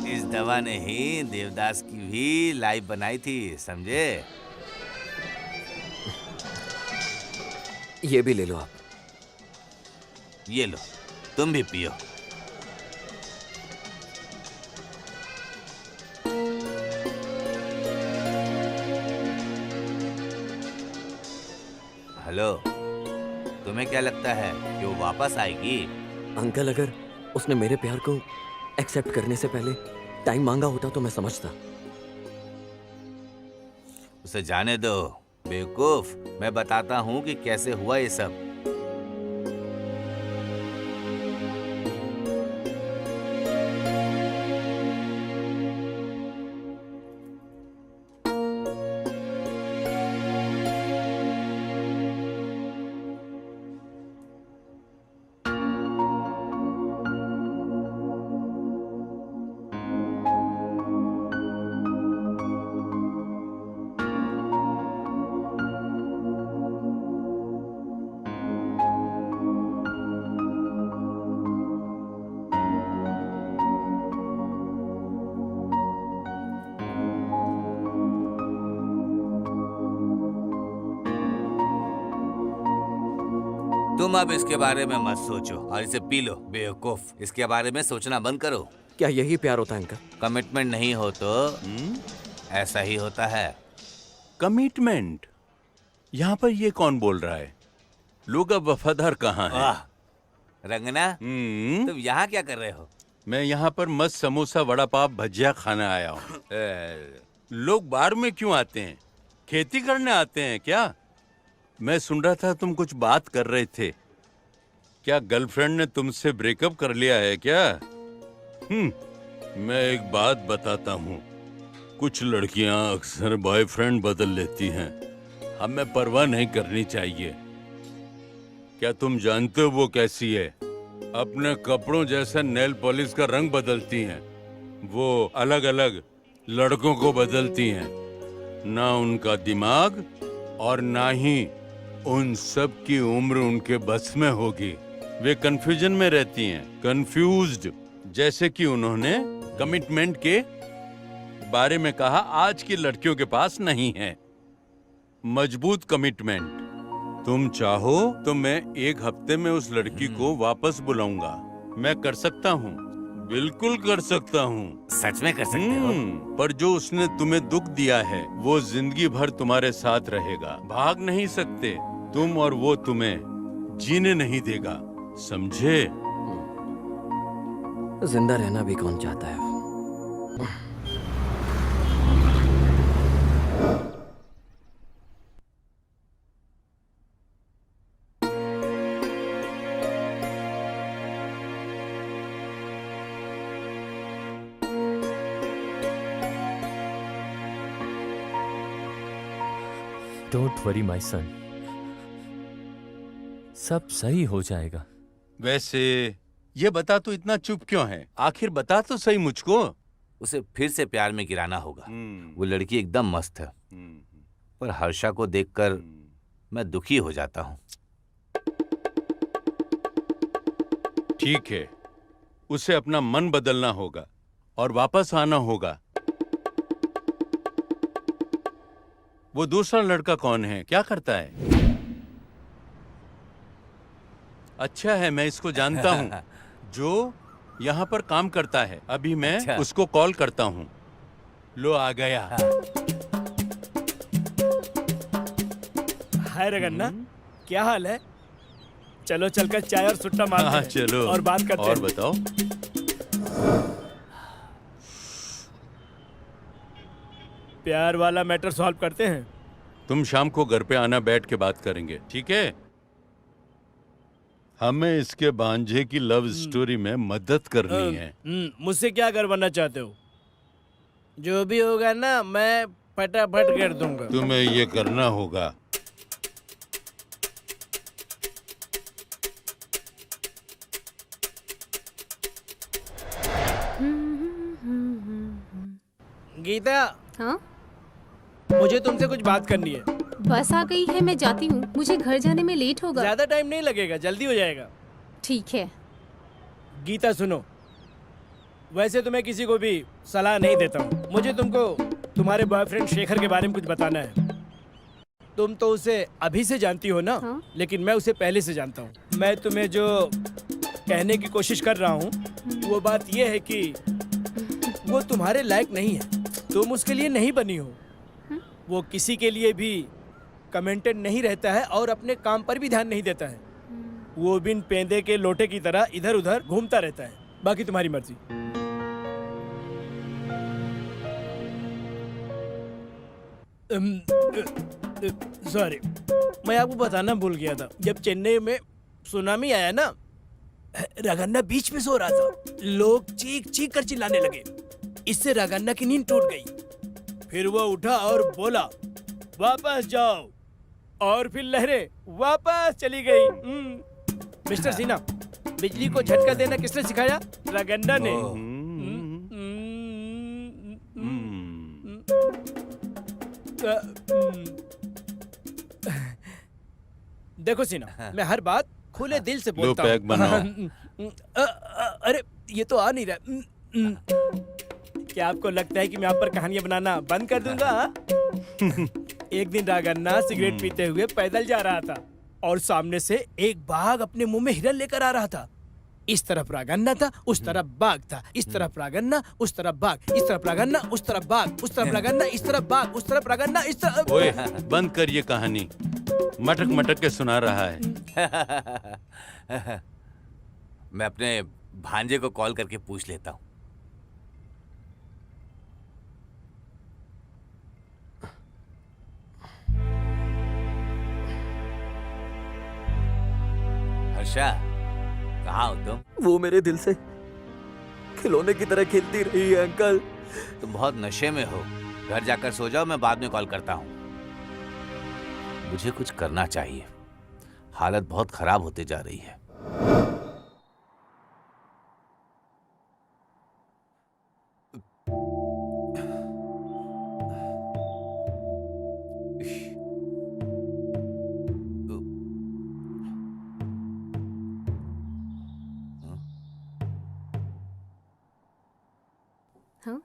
इस दवा ने ही देवदास की भी लाइफ बनाई थी, समझे? ये भी ले लो आप। ये लो, तुम भी पियो। हेलो, तुम्हें क्या लगता है कि वो वापस आएगी? अंकल, अगर उसने मेरे प्यार को एक्सेप्ट करने से पहले टाइम मांगा होता तो मैं समझता। उसे जाने दो बेवकूफ। मैं बताता हूँ कि कैसे हुआ ये सब। तुम अब इसके बारे में मत सोचो और इसे पी लो बेवकूफ। इसके बारे में सोचना बंद करो। क्या यही प्यार होता है अंकल? कमिटमेंट नहीं हो तो ऐसा ही होता है। कमिटमेंट? यहाँ पर ये कौन बोल रहा है? लोग अब वफादार कहाँ हैं? रंगना, तुम यहाँ क्या कर रहे हो? मैं यहाँ पर मस्त समोसा, वड़ा पाव, भजिया खाना आया हूँ। लोग बार में क्यों आते हैं? खेती करने आते हैं क्या? मैं सुन रहा था तुम कुछ बात कर रहे थे। क्या गर्लफ्रेंड ने तुमसे ब्रेकअप कर लिया है क्या? मैं एक बात बताता हूँ, कुछ लड़कियाँ अक्सर बॉयफ्रेंड बदल लेती हैं। हमें परवाह नहीं करनी चाहिए। क्या तुम जानते हो वो कैसी है? अपने कपड़ों जैसा नेल पॉलिश का रंग बदलती हैं। वो अलग अलग लड़कों को बदलती हैं। ना उनका दिमाग और ना ही उन सब की उम्र उनके बस में होगी। वे कंफ्यूजन में रहती हैं, कंफ्यूज्ड। जैसे कि उन्होंने कमिटमेंट के बारे में कहा, आज की लड़कियों के पास नहीं है मजबूत कमिटमेंट। तुम चाहो तो मैं एक हफ्ते में उस लड़की को वापस बुलाऊंगा। मैं कर सकता हूँ, बिल्कुल कर सकता हूँ। सच में कर सकते हो? पर जो उसने तुम्हें दुख दिया है वो जिंदगी भर तुम्हारे साथ रहेगा। भाग नहीं सकते तुम और वो तुम्हें जीने नहीं देगा, समझे? जिंदा रहना भी कौन चाहता है? डोंट वरी माय सन, सब सही हो जाएगा। वैसे ये बता, तू इतना चुप क्यों है? आखिर बता तो सही मुझको। उसे फिर से प्यार में गिराना होगा। वो लड़की एकदम मस्त है, पर हर्षा को देखकर मैं दुखी हो जाता हूँ। ठीक है, उसे अपना मन बदलना होगा और वापस आना होगा। वो दूसरा लड़का कौन है, क्या करता है? अच्छा है, मैं इसको जानता हूँ, जो यहाँ पर काम करता है। अभी मैं उसको कॉल करता हूँ। लो आ गया। हाय रगन्ना, क्या हाल है? चलो चलकर चाय और सुट्टा मारते हैं। चलो और बात करते और हैं। बताओ। प्यार वाला मैटर सॉल्व करते हैं। तुम शाम को घर पे आना, बैठ के बात करेंगे, ठीक है? हमें इसके भांजे की लव स्टोरी में मदद करनी है। मुझसे क्या करवाना चाहते हो? जो भी होगा ना, मैं फटाफट कर दूंगा। तुम्हें ये करना होगा। गीता, हाँ? मुझे तुमसे कुछ बात करनी है। बस आ गई है, मैं जाती हूँ। मुझे घर जाने में लेट होगा। ज्यादा टाइम नहीं लगेगा, जल्दी हो जाएगा। ठीक है। गीता सुनो, वैसे तो मैं किसी को भी सलाह नहीं देता हूँ। मुझे तुमको तुम्हारे बॉयफ्रेंड शेखर के बारे में कुछ बताना है। तुम तो उसे अभी से जानती हो ना? हाँ? लेकिन मैं उसे पहले से जानता हूँ। मैं तुम्हें जो कहने की कोशिश कर रहा हूँ वो बात यह है कि वो तुम्हारे लायक नहीं है। तुम उसके लिए नहीं बनी हो। वो किसी के लिए भी कमेंटेड नहीं रहता है और अपने काम पर भी ध्यान नहीं देता है। वो बिन पेंदे के लोटे की तरह इधर उधर घूमता रहता है। बाकी तुम्हारी मर्जी। सॉरी, मैं आपको बताना भूल गया था। जब चेन्नई में सुनामी आया ना, रगन्ना बीच में सो रहा था। लोग चीख चीख कर चिल्लाने लगे। इससे रगन्ना की नींद टूट गई। फिर वो उठा और बोला, वापस जाओ। और फिर लहरें वापस चली गई। मिस्टर सिन्हा, बिजली को झटका देना किसने सिखाया? रगन्ना ने। देखो सिन्हा, मैं हर बात खुले दिल से बोलता हूँ। पैक बनाओ। अरे ये तो आ नहीं रहा। क्या आपको लगता है कि मैं आप पर कहानियां बनाना बंद कर दूंगा? एक दिन रगन्ना सिगरेट पीते हुए पैदल जा रहा था और सामने से एक बाघ अपने मुंह में हिरन लेकर आ रहा था। इस तरफ रगन्ना था, उस तरफ बाघ था। इस तरफ रगन्ना, उस तरफ बाघ। इस तरफ रगन्ना, उस तरफ बाघ। उस तरफ रगन्ना, इस तरफ बाघ। उस तरफ रगन्ना, इस तरफ। ओए, बंद कर ये कहानी। मटक मटक के सुना रहा है। मैं अपने भांजे को कॉल करके पूछ लेता हूँ। हर्षा, कहाँ हो तुम? वो मेरे दिल से खिलौने की तरह खेलती रही है अंकल। तुम बहुत नशे में हो। घर जाकर सो जाओ, मैं बाद में कॉल करता हूँ। मुझे कुछ करना चाहिए। हालत बहुत खराब होते जा रही है। हाँ?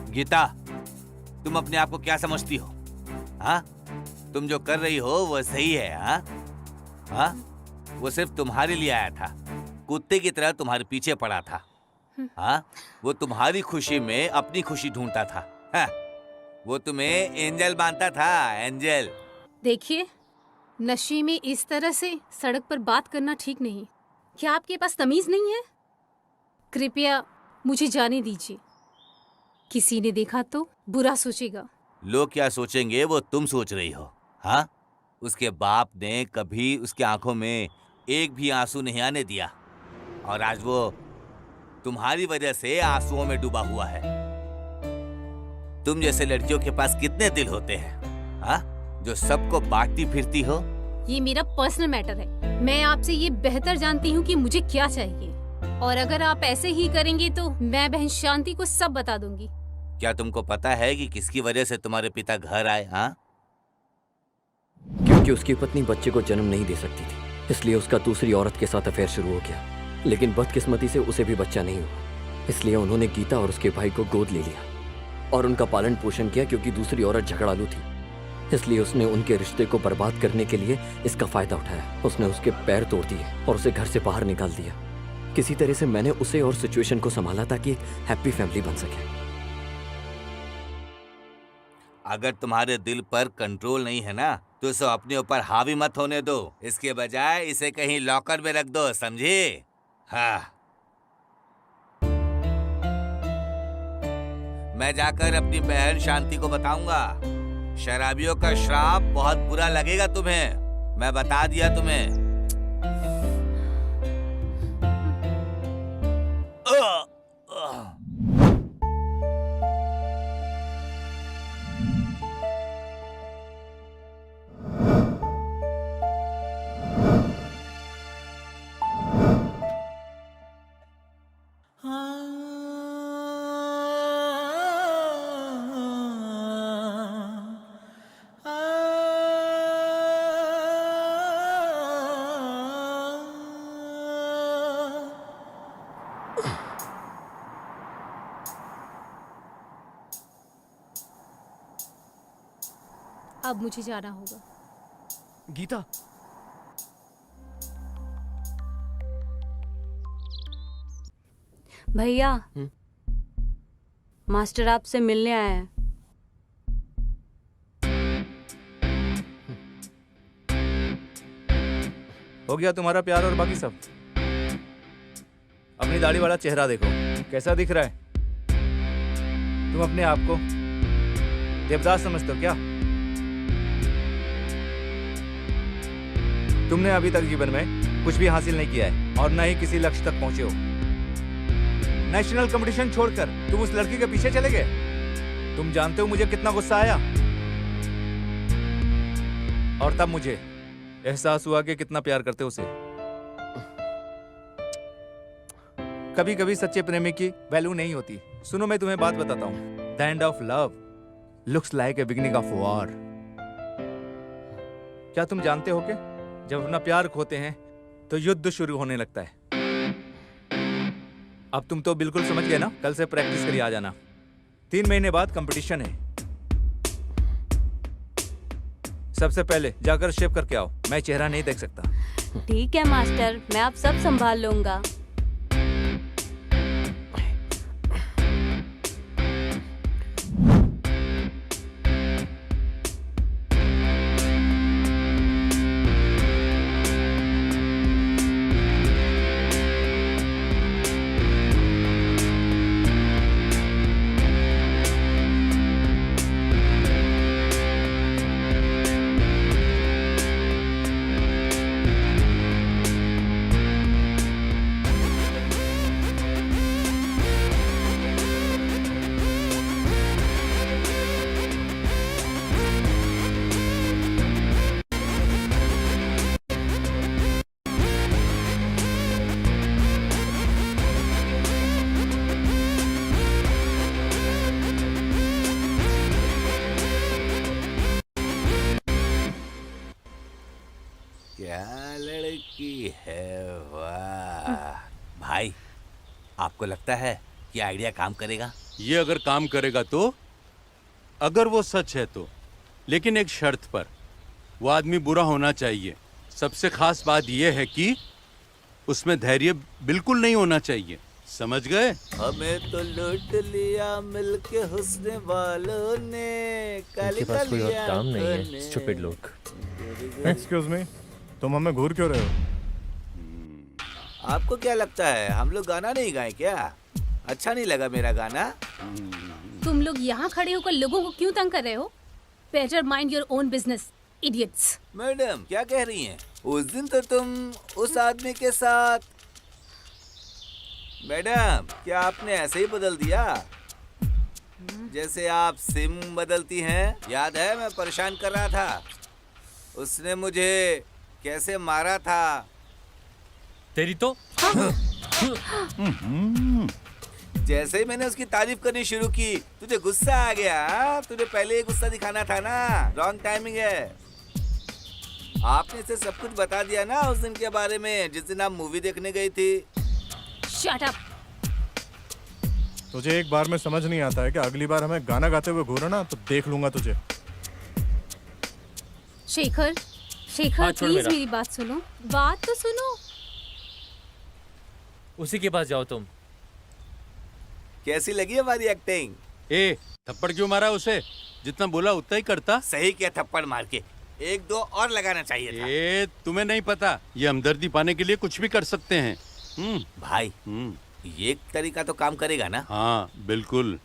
गीता, तुम अपने आप को क्या समझती हो? हाँ? तुम जो कर रही हो वो सही है? हाँ? हाँ? वो सिर्फ तुम्हारे लिए आया था, कुत्ते की तरह तुम्हारे पीछे पड़ा था। हाँ? वो तुम्हारी खुशी में अपनी खुशी ढूंढता था। हाँ? वो तुम्हें एंजल मानता था, एंजल। देखिए, नशे में इस तरह से सड़क पर बात करना ठीक नहीं। क्या आपके पास तमीज नहीं है? कृपया मुझे जाने दीजिए। किसी ने देखा तो बुरा सोचेगा। लोग क्या सोचेंगे वो तुम सोच रही हो? हाँ, उसके बाप ने कभी उसकी आंखों में एक भी आंसू नहीं आने दिया, और आज वो तुम्हारी वजह से आंसुओं में डूबा हुआ है। तुम जैसे लड़कियों के पास कितने दिल होते हैं, हाँ, जो सबको बांटती फिरती हो। ये मेरा पर्सनल मैटर है। मैं आपसे ये बेहतर जानती हूँ कि मुझे क्या चाहिए, और अगर आप ऐसे ही करेंगे तो मैं बहन शांति को सब बता दूंगी। क्या तुमको पता है कि किसकी वजह से तुम्हारे पिता घर आए? हाँ, क्योंकि उसकी पत्नी बच्चे को जन्म नहीं दे सकती थी, इसलिए उसका दूसरी औरत के साथ अफेयर शुरू हो गया। लेकिन बदकिस्मती से उसे भी बच्चा नहीं हुआ, इसलिए उन्होंने गीता और उसके भाई को गोद ले लिया और उनका पालन पोषण किया। क्योंकि दूसरी औरत झगड़ालू थी, इसलिए उसने उनके रिश्ते को बर्बाद करने के लिए इसका फायदा उठाया। उसने उसके पैर तोड़ दिए और उसे घर से बाहर निकाल दिया। किसी तरह से मैंने उसे और सिचुएशन को संभाला ताकि एक हैप्पी फैमिली बन सके। अगर तुम्हारे दिल पर कंट्रोल नहीं है ना, तो इसे अपने ऊपर हावी मत होने दो। इसके बजाय इसे कहीं लॉकर में रख दो, समझे? हाँ, मैं जाकर अपनी बहन शांति को बताऊंगा। शराबियों का श्राप बहुत बुरा लगेगा तुम्हें, मैं बता दिया तुम्हें। अब मुझे जाना होगा। गीता, भैया, मास्टर आपसे मिलने आया है। हो गया तुम्हारा प्यार और बाकी सब? अपनी दाढ़ी वाला चेहरा देखो, कैसा दिख रहा है? तुम अपने आप को देवदास समझते हो क्या? तुमने अभी तक जीवन में कुछ भी हासिल नहीं किया है और न ही किसी लक्ष्य तक पहुंचे हो। नेशनल कंपटीशन छोड़कर तुम उस लड़की के पीछे चले गए। तुम जानते हो मुझे कितना गुस्सा आया, और तब मुझे एहसास हुआ कि कितना प्यार करते हो उसे। कभी कभी सच्चे प्रेमी की वैल्यू नहीं होती। सुनो, मैं तुम्हें बात बताता हूँ। The end of love looks like a beginning of war. क्या तुम जानते हो कि जब अपना प्यार खोते हैं तो युद्ध शुरू होने लगता है। अब तुम तो बिल्कुल समझ गए ना? कल से प्रैक्टिस करिए आ जाना। 3 महीने बाद कंपटीशन है। सबसे पहले जाकर शेव करके आओ, मैं चेहरा नहीं देख सकता। ठीक है मास्टर, मैं आप सब संभाल लूंगा। क्या लड़की है, वाह। भाई, आपको लगता है कि आइडिया काम करेगा? ये अगर काम करेगा तो, अगर वो सच है तो, लेकिन एक शर्त पर। वो आदमी बुरा होना चाहिए। सबसे खास बात यह है कि उसमें धैर्य बिल्कुल नहीं होना चाहिए। समझ गए? हमें तो लूट लिया मिलके हुस्न वालों ने, काली इनके पास कोई और काली काम नहीं आंखों है, ने। स्टूपिड लोग। एक्सक्यूज मी, तुम हमें घूर क्यों रहे हो? आपको क्या लगता है हम लोग गाना नहीं गाए क्या? अच्छा नहीं लगा मेरा गाना? तुम लोग यहाँ खड़े होकर लोगों को क्यों तंग कर रहे हो? Better mind your own business, idiots. Madam क्या कह रही हैं? उस दिन तो तुम उस आदमी के साथ। मैडम क्या आपने ऐसे ही बदल दिया जैसे आप सिम बदलती हैं? याद है मैं परेशान कर रहा था, उसने मुझे कैसे मारा था। तेरी तो जैसे ही मैंने उसकी तारीफ करनी शुरू की तुझे गुस्सा आ गया। हाँ? तुझे पहले ही गुस्सा दिखाना था ना। रॉन्ग टाइमिंग है। आपने इसे सब कुछ बता दिया ना उस दिन के बारे में जिस दिन आप मूवी देखने गई थी। Shut up. तुझे एक बार में समझ नहीं आता है कि अगली बार हमें गाना गाते हुए घूरो ना तो देख लूंगा तुझे। शेखर, शेखर हाँ, छोड़ प्लीज मेरा। मेरी बात सुनो। बात तो सुनो। उसी के पास जाओ तुम। कैसी लगी हमारी एक्टिंग? ए, थप्पड़ क्यों मारा उसे? जितना बोला उतना ही करता। सही क्या थप्पड़ मार के, एक दो और लगाना चाहिए था। ए, तुम्हें नहीं पता, ये हमदर्दी पाने के लिए कुछ भी कर सकते हैं। भाई ये तरीका तो काम करेगा ना? हाँ बिल्कुल।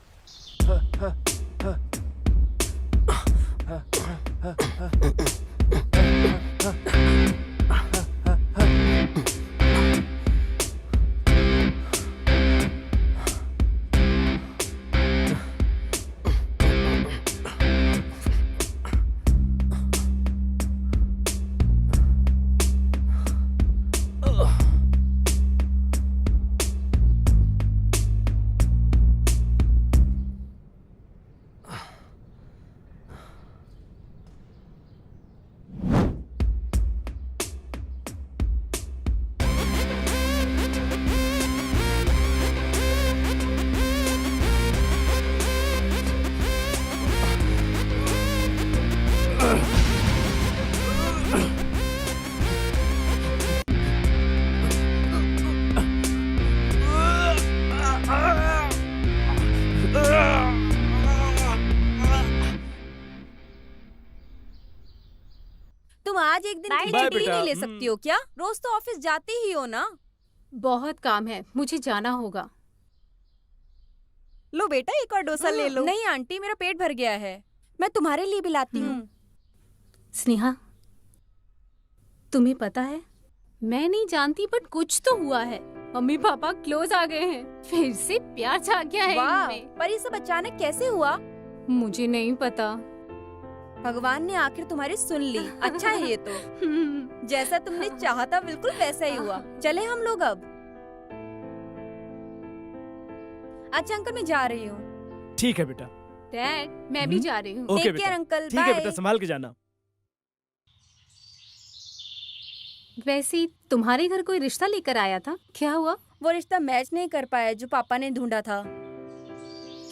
तुम आज एक दिन की बाय छुट्टी बेटा। नहीं ले सकती हो क्या? रोज तो ऑफिस जाती ही हो ना। बहुत काम है, मुझे जाना होगा। लो बेटा एक और डोसा ले लो। नहीं आंटी मेरा पेट भर गया है, मैं तुम्हारे लिए भी लाती हूँ। स्नेहा, तुम्हें पता है मैं नहीं जानती बट कुछ तो हुआ है। मम्मी पापा क्लोज आ गए हैं, फिर से प्यार छा गया है वाह, इनमें। पर ये सब अचानक कैसे हुआ? मुझे नहीं पता। भगवान ने आखिर तुम्हारी सुन ली। अच्छा है ये तो। जैसा तुमने चाहा था बिल्कुल वैसा ही हुआ। चले हम लोग अब। अच्छा अंकल मैं जा रही हूँ। ठीक है बेटा। डैड मैं भी जा रही हूँ। ओके टेक बेटा। केयर अंकल, ठीक है बेटा, बाय। संभाल के जाना। वैसे तुम्हारे घर कोई रिश्ता लेकर आया था, क्या हुआ? वो रिश्ता मैच नहीं कर पाया जो पापा ने ढूंढा था।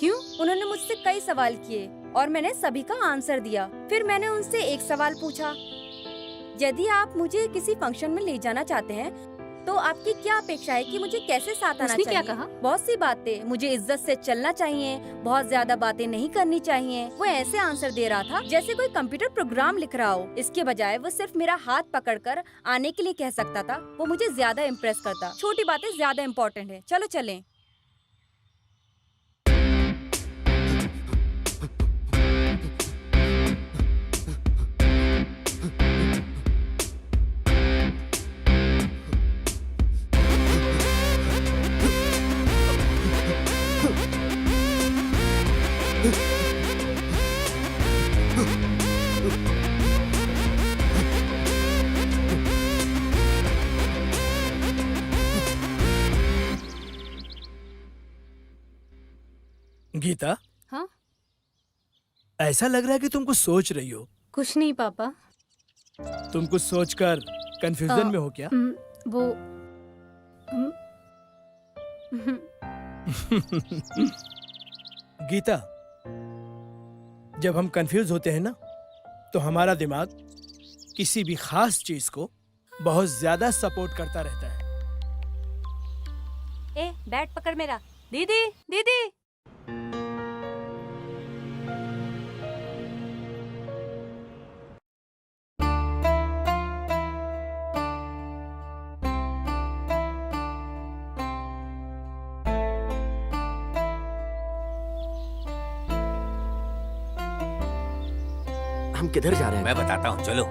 क्यों? उन्होंने मुझसे कई सवाल किए और मैंने सभी का आंसर दिया। फिर मैंने उनसे एक सवाल पूछा, यदि आप मुझे किसी फंक्शन में ले जाना चाहते हैं तो आपकी क्या अपेक्षा है कि मुझे कैसे साथ आना उसने चाहिए? क्या कहा? बहुत सी बातें। मुझे इज्जत से चलना चाहिए, बहुत ज्यादा बातें नहीं करनी चाहिए। वो ऐसे आंसर दे रहा था जैसे कोई कंप्यूटर प्रोग्राम लिख रहा हो। इसके बजाय वो सिर्फ मेरा हाथ पकड़कर आने के लिए कह सकता था। वो मुझे ज्यादा इम्प्रेस करता। छोटी बातें ज्यादा इम्पोर्टेंट है। चलो चलें। गीता, हाँ? ऐसा लग रहा है कि तुम कुछ सोच रही हो। कुछ नहीं पापा। तुम कुछ सोचकर कंफ्यूजन में हो क्या? वो गीता, जब हम कंफ्यूज होते हैं ना तो हमारा दिमाग किसी भी खास चीज को बहुत ज्यादा सपोर्ट करता रहता है। ए बैट पकड़ मेरा। दीदी दीदी। हम किधर जा रहे हैं? मैं बताता हूँ, चलो।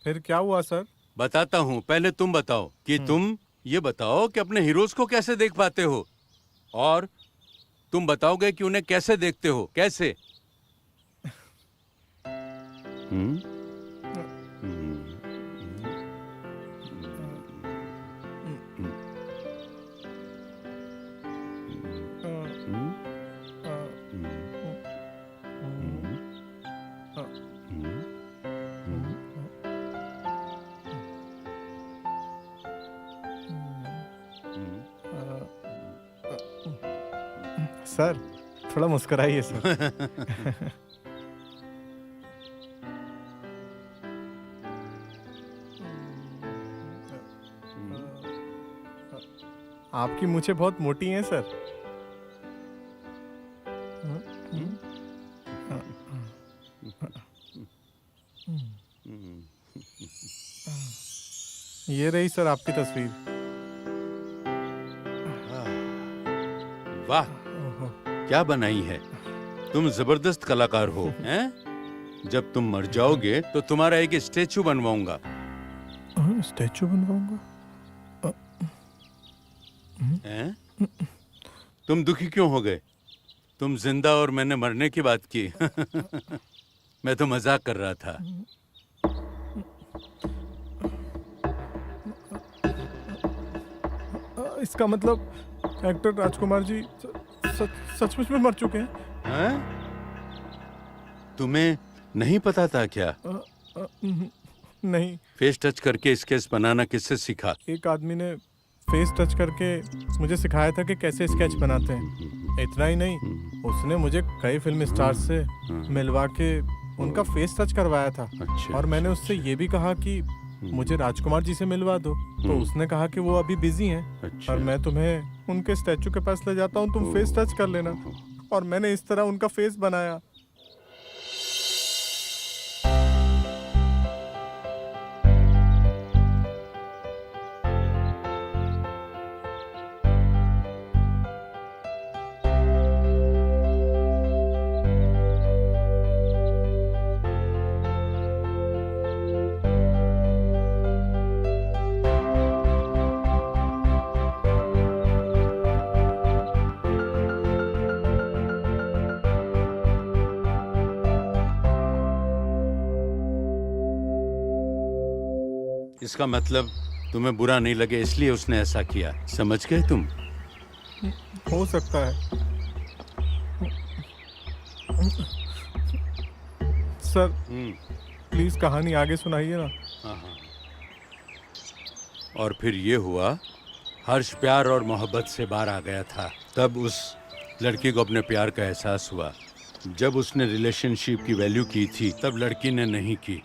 फिर क्या हुआ सर? बताता हूँ, पहले तुम बताओ कि तुम ये बताओ कि अपने हीरोज को कैसे देख पाते हो, और तुम बताओगे कि उन्हें कैसे देखते हो, कैसे? सर थोड़ा मुस्कुराइए सर। आपकी मूछें बहुत मोटी हैं सर। ये रही सर आपकी तस्वीर। वाह, क्या बनाई है! तुम जबरदस्त कलाकार हो, हैं? जब तुम मर जाओगे तो तुम्हारा एक स्टैचू बनवाऊंगा। स्टैचू बनवाऊंगा? हैं? तुम दुखी क्यों हो गए? तुम जिंदा और मैंने मरने की बात की। मैं तो मजाक कर रहा था। इसका मतलब एक्टर राजकुमार जी सचमुच में मर चुके हैं? हैं? तुम्हें नहीं पता था क्या? नहीं। फेस टच करके स्केच बनाना किससे सीखा? एक आदमी ने फेस टच करके मुझे सिखाया था कि कैसे स्केच बनाते हैं। इतना ही नहीं, उसने मुझे कई फिल्म स्टार से मिलवा के उनका फेस टच करवाया था। अच्छा, और मैंने उससे ये भी कहा कि मुझे राजकुमार जी से मिलवा दो, तो उसने कहा कि वो अभी बिजी हैं। अच्छा। और मैं तुम्हें उनके स्टैचू के पास ले जाता हूँ, तुम फेस टच कर लेना। और मैंने इस तरह उनका फेस बनाया। इसका मतलब तुम्हें बुरा नहीं लगे इसलिए उसने ऐसा किया, समझ गए तुम? हो सकता है। सर प्लीज कहानी आगे सुनाइए ना। हाँ। और फिर ये हुआ, हर्ष प्यार और मोहब्बत से बाहर आ गया था। तब उस लड़की को अपने प्यार का एहसास हुआ। जब उसने रिलेशनशिप की वैल्यू की थी तब लड़की ने नहीं की,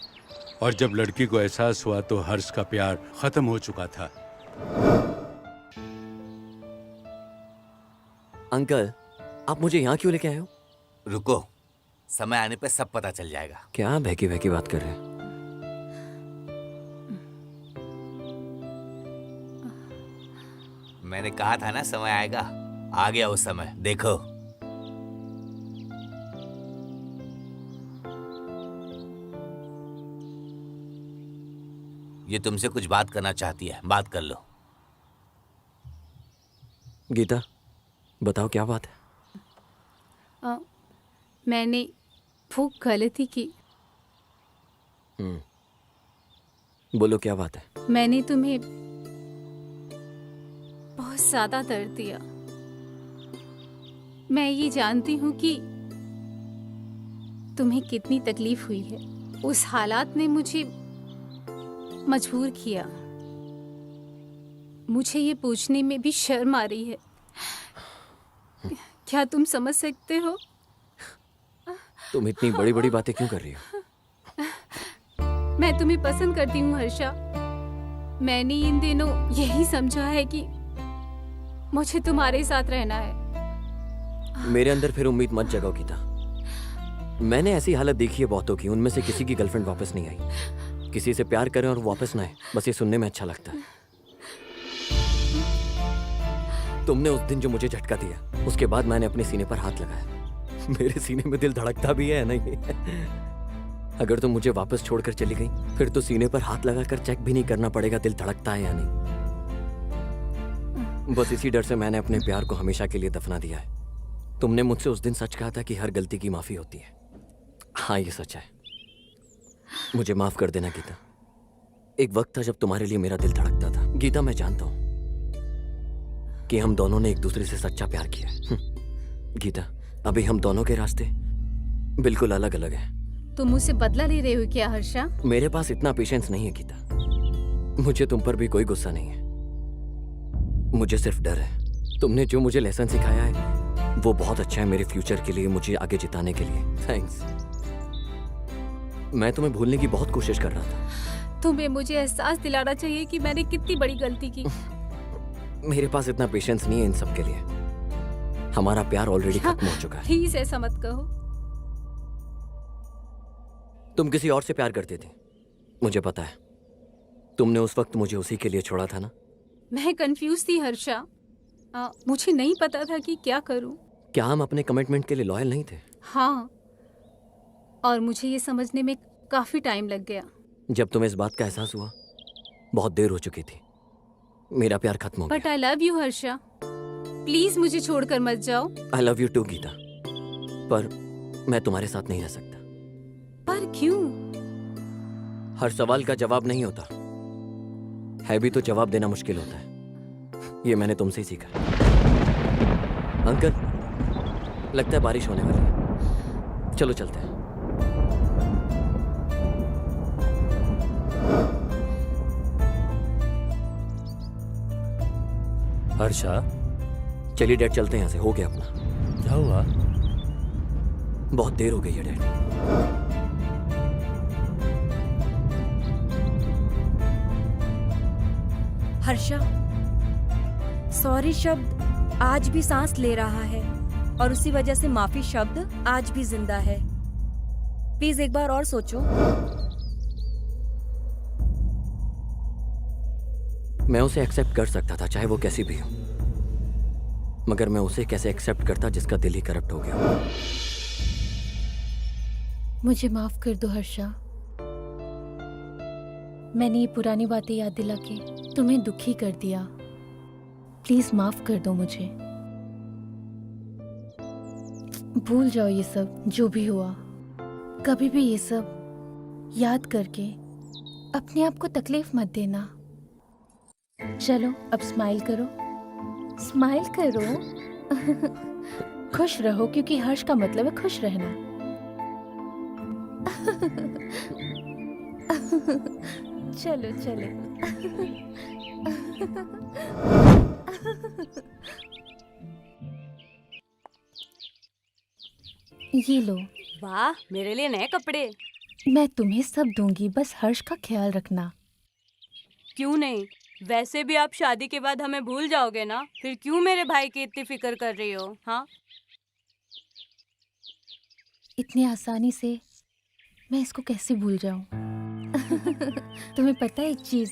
और जब लड़की को एहसास हुआ तो हर्ष का प्यार खत्म हो चुका था। अंकल, आप मुझे यहाँ क्यों लेके आए हो? रुको, समय आने पे सब पता चल जाएगा। क्या बहकी बहकी बात कर रहे हैं? मैंने कहा था ना समय आएगा, आ गया वो समय, देखो। ये तुमसे कुछ बात करना चाहती है, बात कर लो। गीता, बताओ क्या बात है? मैंने वो गलती की। बोलो क्या बात है? मैंने तुम्हें बहुत ज्यादा दर्द दिया। मैं ये जानती हूँ कि तुम्हें कितनी तकलीफ हुई है। उस हालात ने मुझे मजबूर किया। मुझे ये पूछने में भी शर्म आ रही है। क्या तुम समझ सकते हो? तुम इतनी बड़ी बड़ी बातें क्यों कर रही हो? मैं तुम्हें पसंद करती हूँ हर्षा। मैंने इन दिनों यही समझा है कि मुझे तुम्हारे साथ रहना है। मेरे अंदर फिर उम्मीद मत जगाओ गीता। मैंने ऐसी हालत देखी है बहुतों की, उनमें से किसी की गर्लफ्रेंड वापस नहीं आई। किसी से प्यार करें और वापस ना आए, बस ये सुनने में अच्छा लगता है। तुमने उस दिन जो मुझे झटका दिया, उसके बाद मैंने अपने सीने पर हाथ लगाया। मेरे सीने में दिल धड़कता भी है नहीं? अगर तुम मुझे वापस छोड़कर चली गई, फिर तो सीने पर हाथ लगाकर चेक भी नहीं करना पड़ेगा दिल धड़कता है या नहीं। बस इसी डर से मैंने अपने प्यार को हमेशा के लिए दफना दिया है। तुमने मुझसे उस दिन सच कहा था कि हर गलती की माफी होती है। हाँ, ये सच है। मुझे माफ कर देना गीता। एक वक्त था जब तुम्हारे लिए मेरा दिल धड़कता था। गीता, मैं जानता हूं कि हम दोनों ने एक दूसरे से सच्चा प्यार किया है। गीता, अभी हम दोनों के रास्ते बिल्कुल अलग अलग हैं। तुम मुझसे बदला ले रहे हो क्या हर्षा? मेरे पास इतना पेशेंस नहीं है गीता। मुझे तुम पर भी कोई गुस्सा नहीं है, मुझे सिर्फ डर है। तुमने जो मुझे लेसन सिखाया है वो बहुत अच्छा है मेरे फ्यूचर के लिए, मुझे आगे जिताने के लिए। थैंक्स। मैं तुम्हें भूलने की बहुत कोशिश कर रहा था। तुम्हें मुझे एहसास दिलाना चाहिए कि मैंने कितनी बड़ी गलती की। मेरे पास इतना पेशेंस नहीं है इन सब के लिए। हमारा प्यार ऑलरेडी खत्म हो चुका है। प्लीज ऐसा मत कहो। तुम किसी और से प्यार करती थी, मुझे पता है। तुमने उस वक्त मुझे उसी के लिए छोड़ा था ना? मैं कंफ्यूज थी हर्षा। मुझे नहीं पता था कि क्या करूं। क्या हम अपने कमिटमेंट के लिए लॉयल नहीं थे? हाँ, और मुझे ये समझने में काफी टाइम लग गया। जब तुम्हें इस बात का एहसास हुआ, बहुत देर हो चुकी थी। मेरा प्यार खत्म हो गया। But I love you Harsha, please मुझे छोड़कर मत जाओ। I love you too Geeta, पर मैं तुम्हारे साथ नहीं रह सकता। पर क्यों? हर सवाल का जवाब नहीं होता है, भी तो जवाब देना मुश्किल होता है। ये मैंने तुमसे ही सीखा। अंकल, लगता है बारिश होने वाली है, चलो चलते हैं। हर्षा, चलिए डैड, चलते हैं यहाँ से। हो गया अपना। क्या हुआ? बहुत देर हो गई है डैड। हर्षा, सॉरी शब्द आज भी सांस ले रहा है और उसी वजह से माफी शब्द आज भी जिंदा है। प्लीज एक बार और सोचो। मैं उसे एक्सेप्ट कर सकता था, चाहे वो कैसी भी हो, मगर मैं उसे कैसे एक्सेप्ट करता जिसका दिल ही करप्ट हो गया। मुझे माफ कर दो हर्षा। मैंने ये पुरानी बातें याद दिला के तुम्हें दुखी कर दिया। प्लीज माफ कर दो मुझे। भूल जाओ ये सब जो भी हुआ। कभी भी ये सब याद करके अपने आप को तकलीफ मत देना। चलो अब स्माइल करो, स्माइल करो। खुश रहो, क्योंकि हर्ष का मतलब है खुश रहना। चलो चलो। ये लो। वाह, मेरे लिए नए कपड़े। मैं तुम्हें सब दूंगी, बस हर्ष का ख्याल रखना। क्यों नहीं? वैसे भी आप शादी के बाद हमें भूल जाओगे ना, फिर क्यों मेरे भाई की इतनी फिक्र कर रही हो? हाँ, इतनी आसानी से मैं इसको कैसे भूल जाऊं? तुम्हें पता है एक चीज,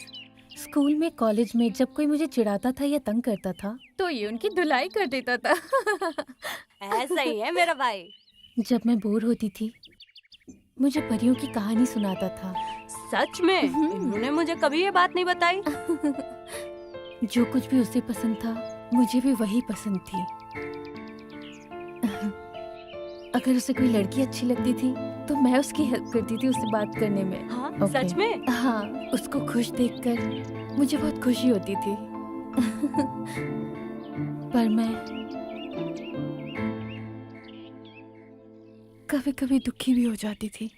स्कूल में, कॉलेज में जब कोई मुझे चिढ़ाता था या तंग करता था तो ये उनकी धुलाई कर देता था। ऐसा ही है मेरा भाई। जब मैं बोर होती थी मुझे परियों की कहानी सुनाता था। सच में? इन्होंने मुझे कभी ये बात नहीं बताई। जो कुछ भी उसे पसंद था मुझे भी वही पसंद थी। अगर उसे कोई लड़की अच्छी लगती थी तो मैं उसकी हेल्प करती थी उससे बात करने में। हाँ, Okay. सच में? हाँ, उसको खुश देखकर मुझे बहुत खुशी होती थी। पर मैं कभी कभी दुखी भी हो जाती थी।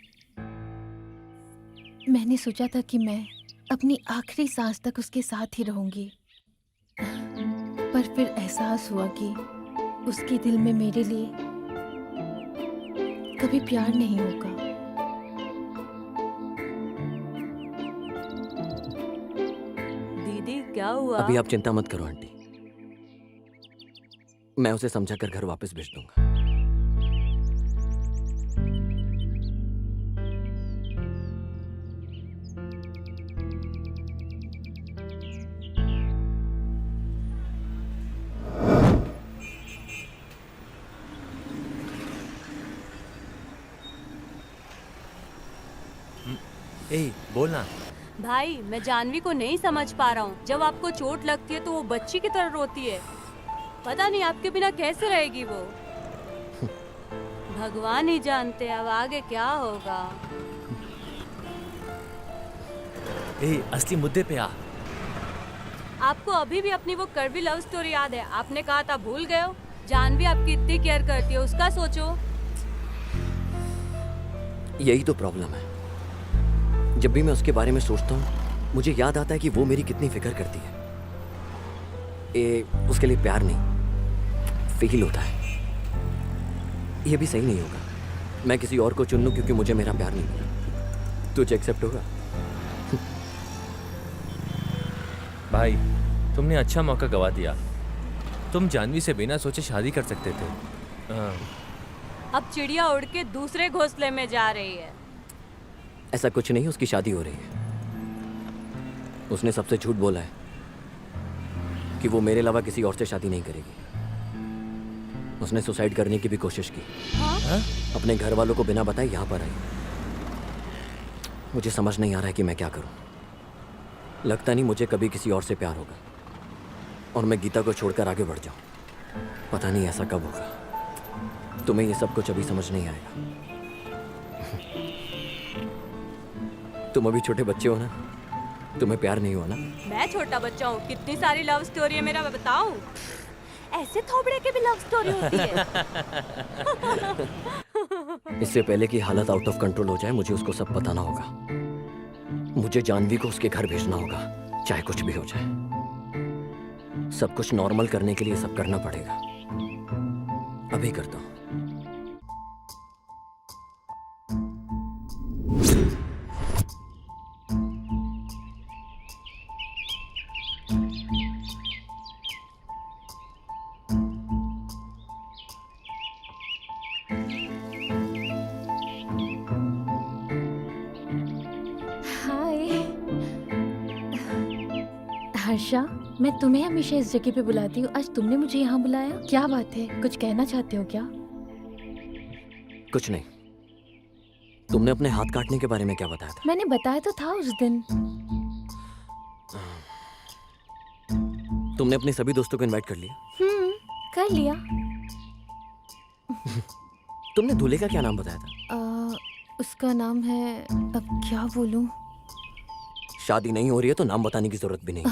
मैंने सोचा था कि मैं अपनी आखिरी सांस तक उसके साथ ही रहूंगी, पर फिर एहसास हुआ कि उसके दिल में मेरे लिए कभी प्यार नहीं होगा। क्या हुआ? अभी आप चिंता मत करो आंटी, मैं उसे समझा कर घर वापस भेज दूंगा। ए, बोलना। भाई मैं जानवी को नहीं समझ पा रहा हूँ। जब आपको चोट लगती है तो वो बच्ची की तरह रोती है। पता नहीं आपके बिना कैसे रहेगी वो। भगवान ही जानते अब आगे क्या होगा। ए, असली मुद्दे पे आ। आपको अभी भी अपनी वो कड़वी लव स्टोरी याद है? आपने कहा था भूल गए हो। जानवी आपकी इतनी केयर करती है, उसका सोचो। यही तो प्रॉब्लम है, जब भी मैं उसके बारे में सोचता हूँ मुझे याद आता है कि वो मेरी कितनी फिक्र करती है। उसके लिए प्यार नहीं, फील होता है। ये भी सही नहीं होगा मैं किसी और को चुन लूं क्योंकि मुझे मेरा प्यार नहीं मिला। तुझे एक्सेप्ट होगा? भाई तुमने अच्छा मौका गवा दिया। तुम जानवी से बिना सोचे शादी कर सकते थे। अब चिड़िया उड़ के दूसरे घोंसले में जा रही है। ऐसा कुछ नहीं, उसकी शादी हो रही है। उसने सबसे झूठ बोला है कि वो मेरे अलावा किसी और से शादी नहीं करेगी। उसने सुसाइड करने की भी कोशिश की। हाँ? अपने घर वालों को बिना बताए यहाँ पर आई। मुझे समझ नहीं आ रहा है कि मैं क्या करूं। लगता नहीं मुझे कभी किसी और से प्यार होगा और मैं गीता को छोड़कर आगे बढ़ जाऊं। पता नहीं ऐसा कब होगा। तुम्हें ये सब कुछ अभी समझ नहीं आएगा। तुम अभी छोटे बच्चे हो ना, तुम्हें प्यार नहीं हुआ ना? मैं छोटा बच्चा हूँ, कितनी सारी लव स्टोरी है मेरा, मैं बताऊं? ऐसे थोबड़े के भी लव स्टोरी होती है। इससे पहले कि हालत आउट ऑफ कंट्रोल हो जाए मुझे उसको सब बताना होगा। मुझे जानवी को उसके घर भेजना होगा, चाहे कुछ भी हो जाए। सब कुछ नॉर्मल करने के लिए सब करना पड़ेगा। अभी करता हूँ। हर्षा, मैं तुम्हें हमेशा इस जगह पे बुलाती हूँ, आज तुमने मुझे यहाँ बुलाया, क्या बात है? कुछ कहना चाहते हो क्या? कुछ नहीं। तुमने अपने हाथ काटने के बारे में क्या बताया था? मैंने बताया तो था उस दिन। तुमने अपने सभी दोस्तों को इनवाइट कर लिया? कर लिया। तुमने दूल्हे का क्या नाम बताया था? उसका नाम है, अब क्या बोलूं? शादी नहीं हो रही है तो नाम बताने की जरूरत भी नहीं।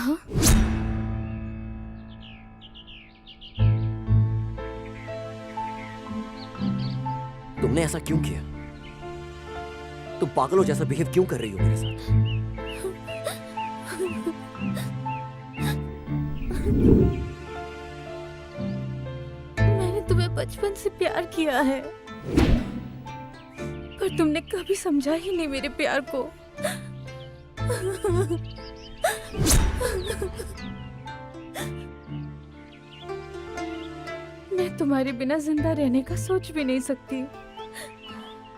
तुमने ऐसा क्यों किया? तुम पागलों जैसा बिहेव क्यों कर रही हो मेरे साथ? मैंने तुम्हें बचपन से प्यार किया है, पर तुमने कभी समझा ही नहीं मेरे प्यार को। मैं तुम्हारे बिना जिंदा रहने का सोच भी नहीं सकती,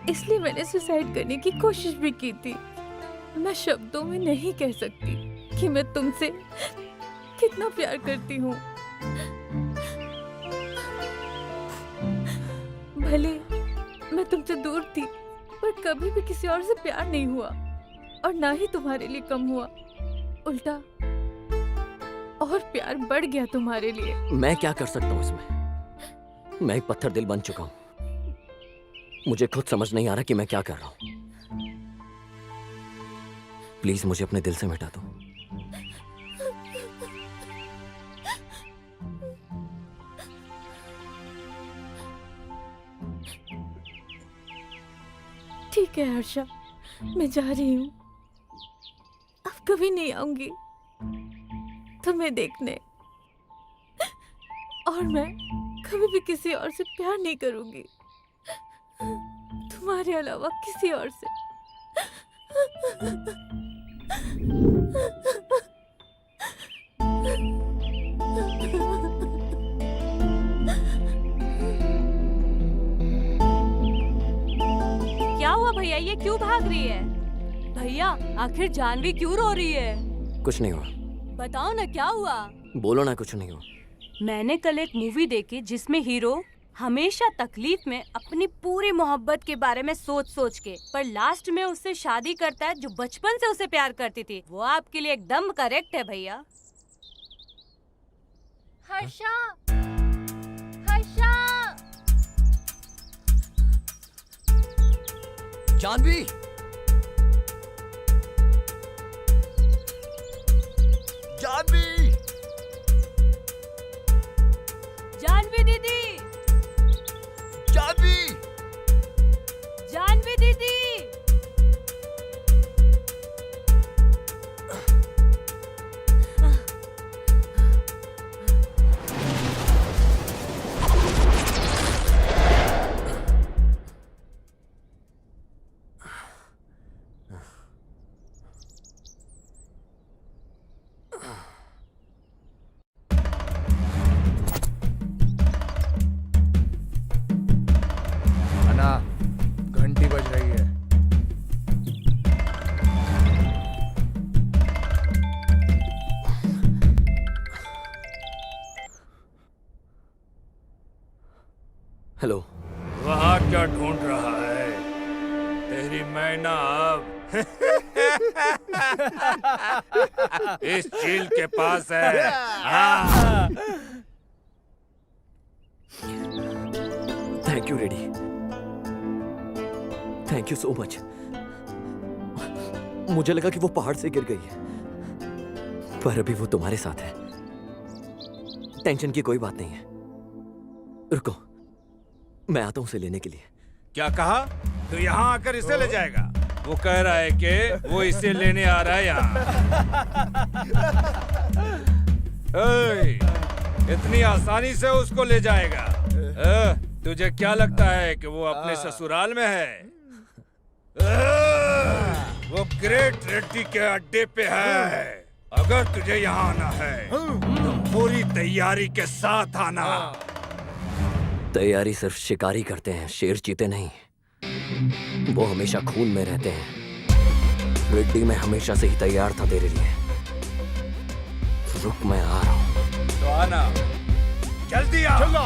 इसलिए मैंने सुसाइड करने की कोशिश भी की थी। मैं शब्दों में नहीं कह सकती कि मैं तुमसे कितना प्यार करती हूँ। भले मैं तुमसे दूर थी, पर कभी भी किसी और से प्यार नहीं हुआ और ना ही तुम्हारे लिए कम हुआ। उल्टा और प्यार बढ़ गया तुम्हारे लिए। मैं क्या कर सकता हूँ इसमें? मैं एक पत्थर दिल बन चुका हूँ। मुझे खुद समझ नहीं आ रहा कि मैं क्या कर रहा हूँ। प्लीज मुझे अपने दिल से मिटा दो। ठीक है हर्षा, मैं जा रही हूँ। अब कभी नहीं आऊंगी तुम्हें देखने, और मैं कभी भी किसी और से प्यार नहीं करूंगी, तुम्हारे अलावा किसी और से। भैया, ये क्यों भाग रही है? भैया आखिर जानवी क्यों रो रही है? कुछ नहीं हुआ। बताओ ना क्या हुआ? बोलो ना, कुछ नहीं हुआ। मैंने कल एक मूवी देखी जिसमें हीरो हमेशा तकलीफ में अपनी पूरी मोहब्बत के बारे में सोच सोच के पर लास्ट में उससे शादी करता है जो बचपन से उसे प्यार करती थी। वो आपके लिए एकदम करेक्ट है भैया। हर्षा, हर्षा, जानवी, जानवी, जानवी दीदी, जानवी, जानवी दीदी। अन्ना, घंटी बज रही है। हेलो। वहाँ क्या ढूंढ रहा है? तेरी मैना अब इस झील के पास है। हाँ। Thank you ready, thank you so much. मुझे लगा कि वो पहाड़ से गिर गई है, पर अभी वो तुम्हारे साथ है। टेंशन की कोई बात नहीं है। रुको, मैं आता हूं उसे लेने के लिए। क्या कहा? तो यहाँ आकर इसे ले जाएगा? वो कह रहा है कि वो इसे लेने आ रहा है यहाँ। इतनी आसानी से उसको ले जाएगा? तुझे क्या लगता है कि वो अपने ससुराल में है? वो ग्रेट रेड्डी के अड्डे पे है। अगर तुझे यहाँ आना है तो पूरी तैयारी के साथ आना। तैयारी सिर्फ शिकारी करते हैं, शेर चीते नहीं। वो हमेशा खून में रहते हैं। रेड्डी मैं हमेशा से ही तैयार था तेरे लिए। रुक, मैं आ रहा हूँ। तो आना, जल्दी आ। चलो।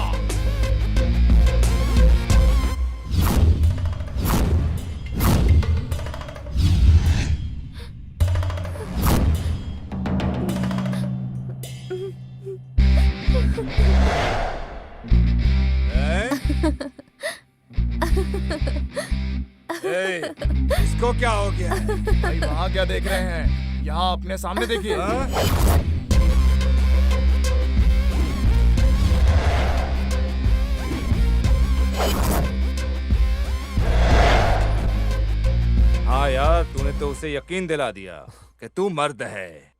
इसको क्या हो गया? भाई वहाँ क्या देख रहे हैं? यहाँ अपने सामने देखिए। हाँ यार, तूने तो उसे यकीन दिला दिया कि तू मर्द है,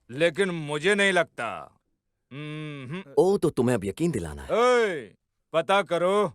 लेकिन मुझे नहीं लगता। ओ, तो तुम्हें अब यकीन दिलाना है? ओए, पता करो।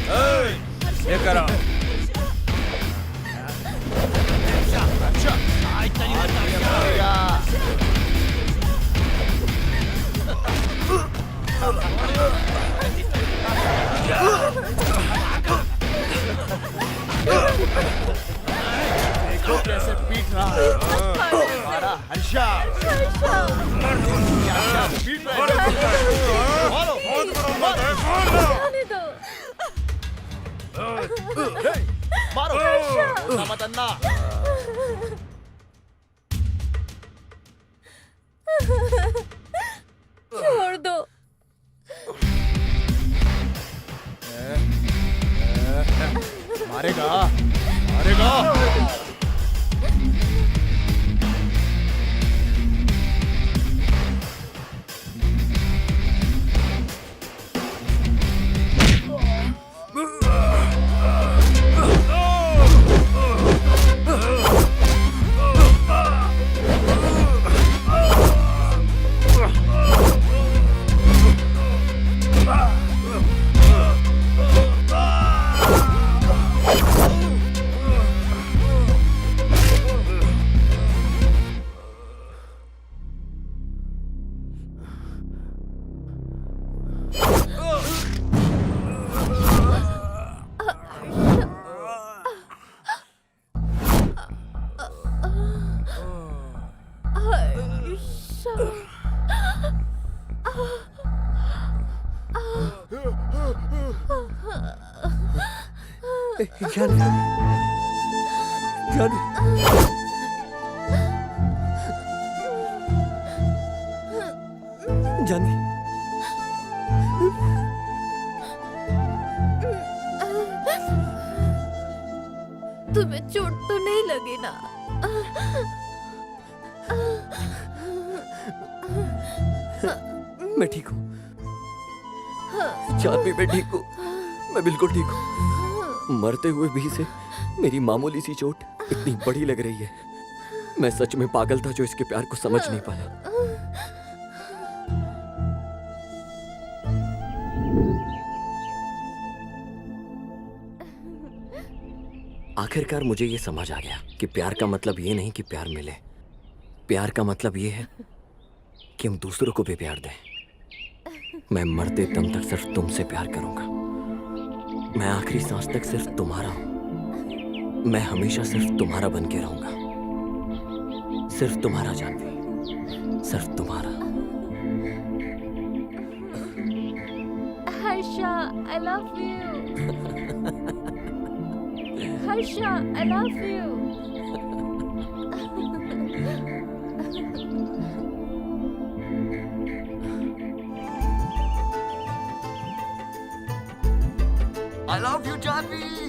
लेकर आओ। देखो कैसे पीट रहा है हमारा हर्षा। क्या पीट रहा है। मारो मारो मत अन्ना। छोड़ दो। मारेगा मारेगा। जानवी, जानवी, जानवी, तुम्हें चोट तो नहीं लगी ना? मैं ठीक हूँ जानवी, मैं ठीक हूँ, मैं बिल्कुल ठीक हूँ। मरते हुए भी से मेरी मामूली सी चोट इतनी बड़ी लग रही है। मैं सच में पागल था जो इसके प्यार को समझ नहीं पाया। आखिरकार मुझे ये समझ आ गया कि प्यार का मतलब ये नहीं कि प्यार मिले। प्यार का मतलब ये है कि हम दूसरों को भी प्यार दें। मैं मरते दम तक सिर्फ तुमसे प्यार करूंगा। मैं आखिरी सांस तक सिर्फ तुम्हारा हूं। मैं हमेशा सिर्फ तुम्हारा बन के रहूंगा। सिर्फ तुम्हारा जानवी, सिर्फ तुम्हारा। Harsha, I love you. Harsha, I love you. I love you, Janvi.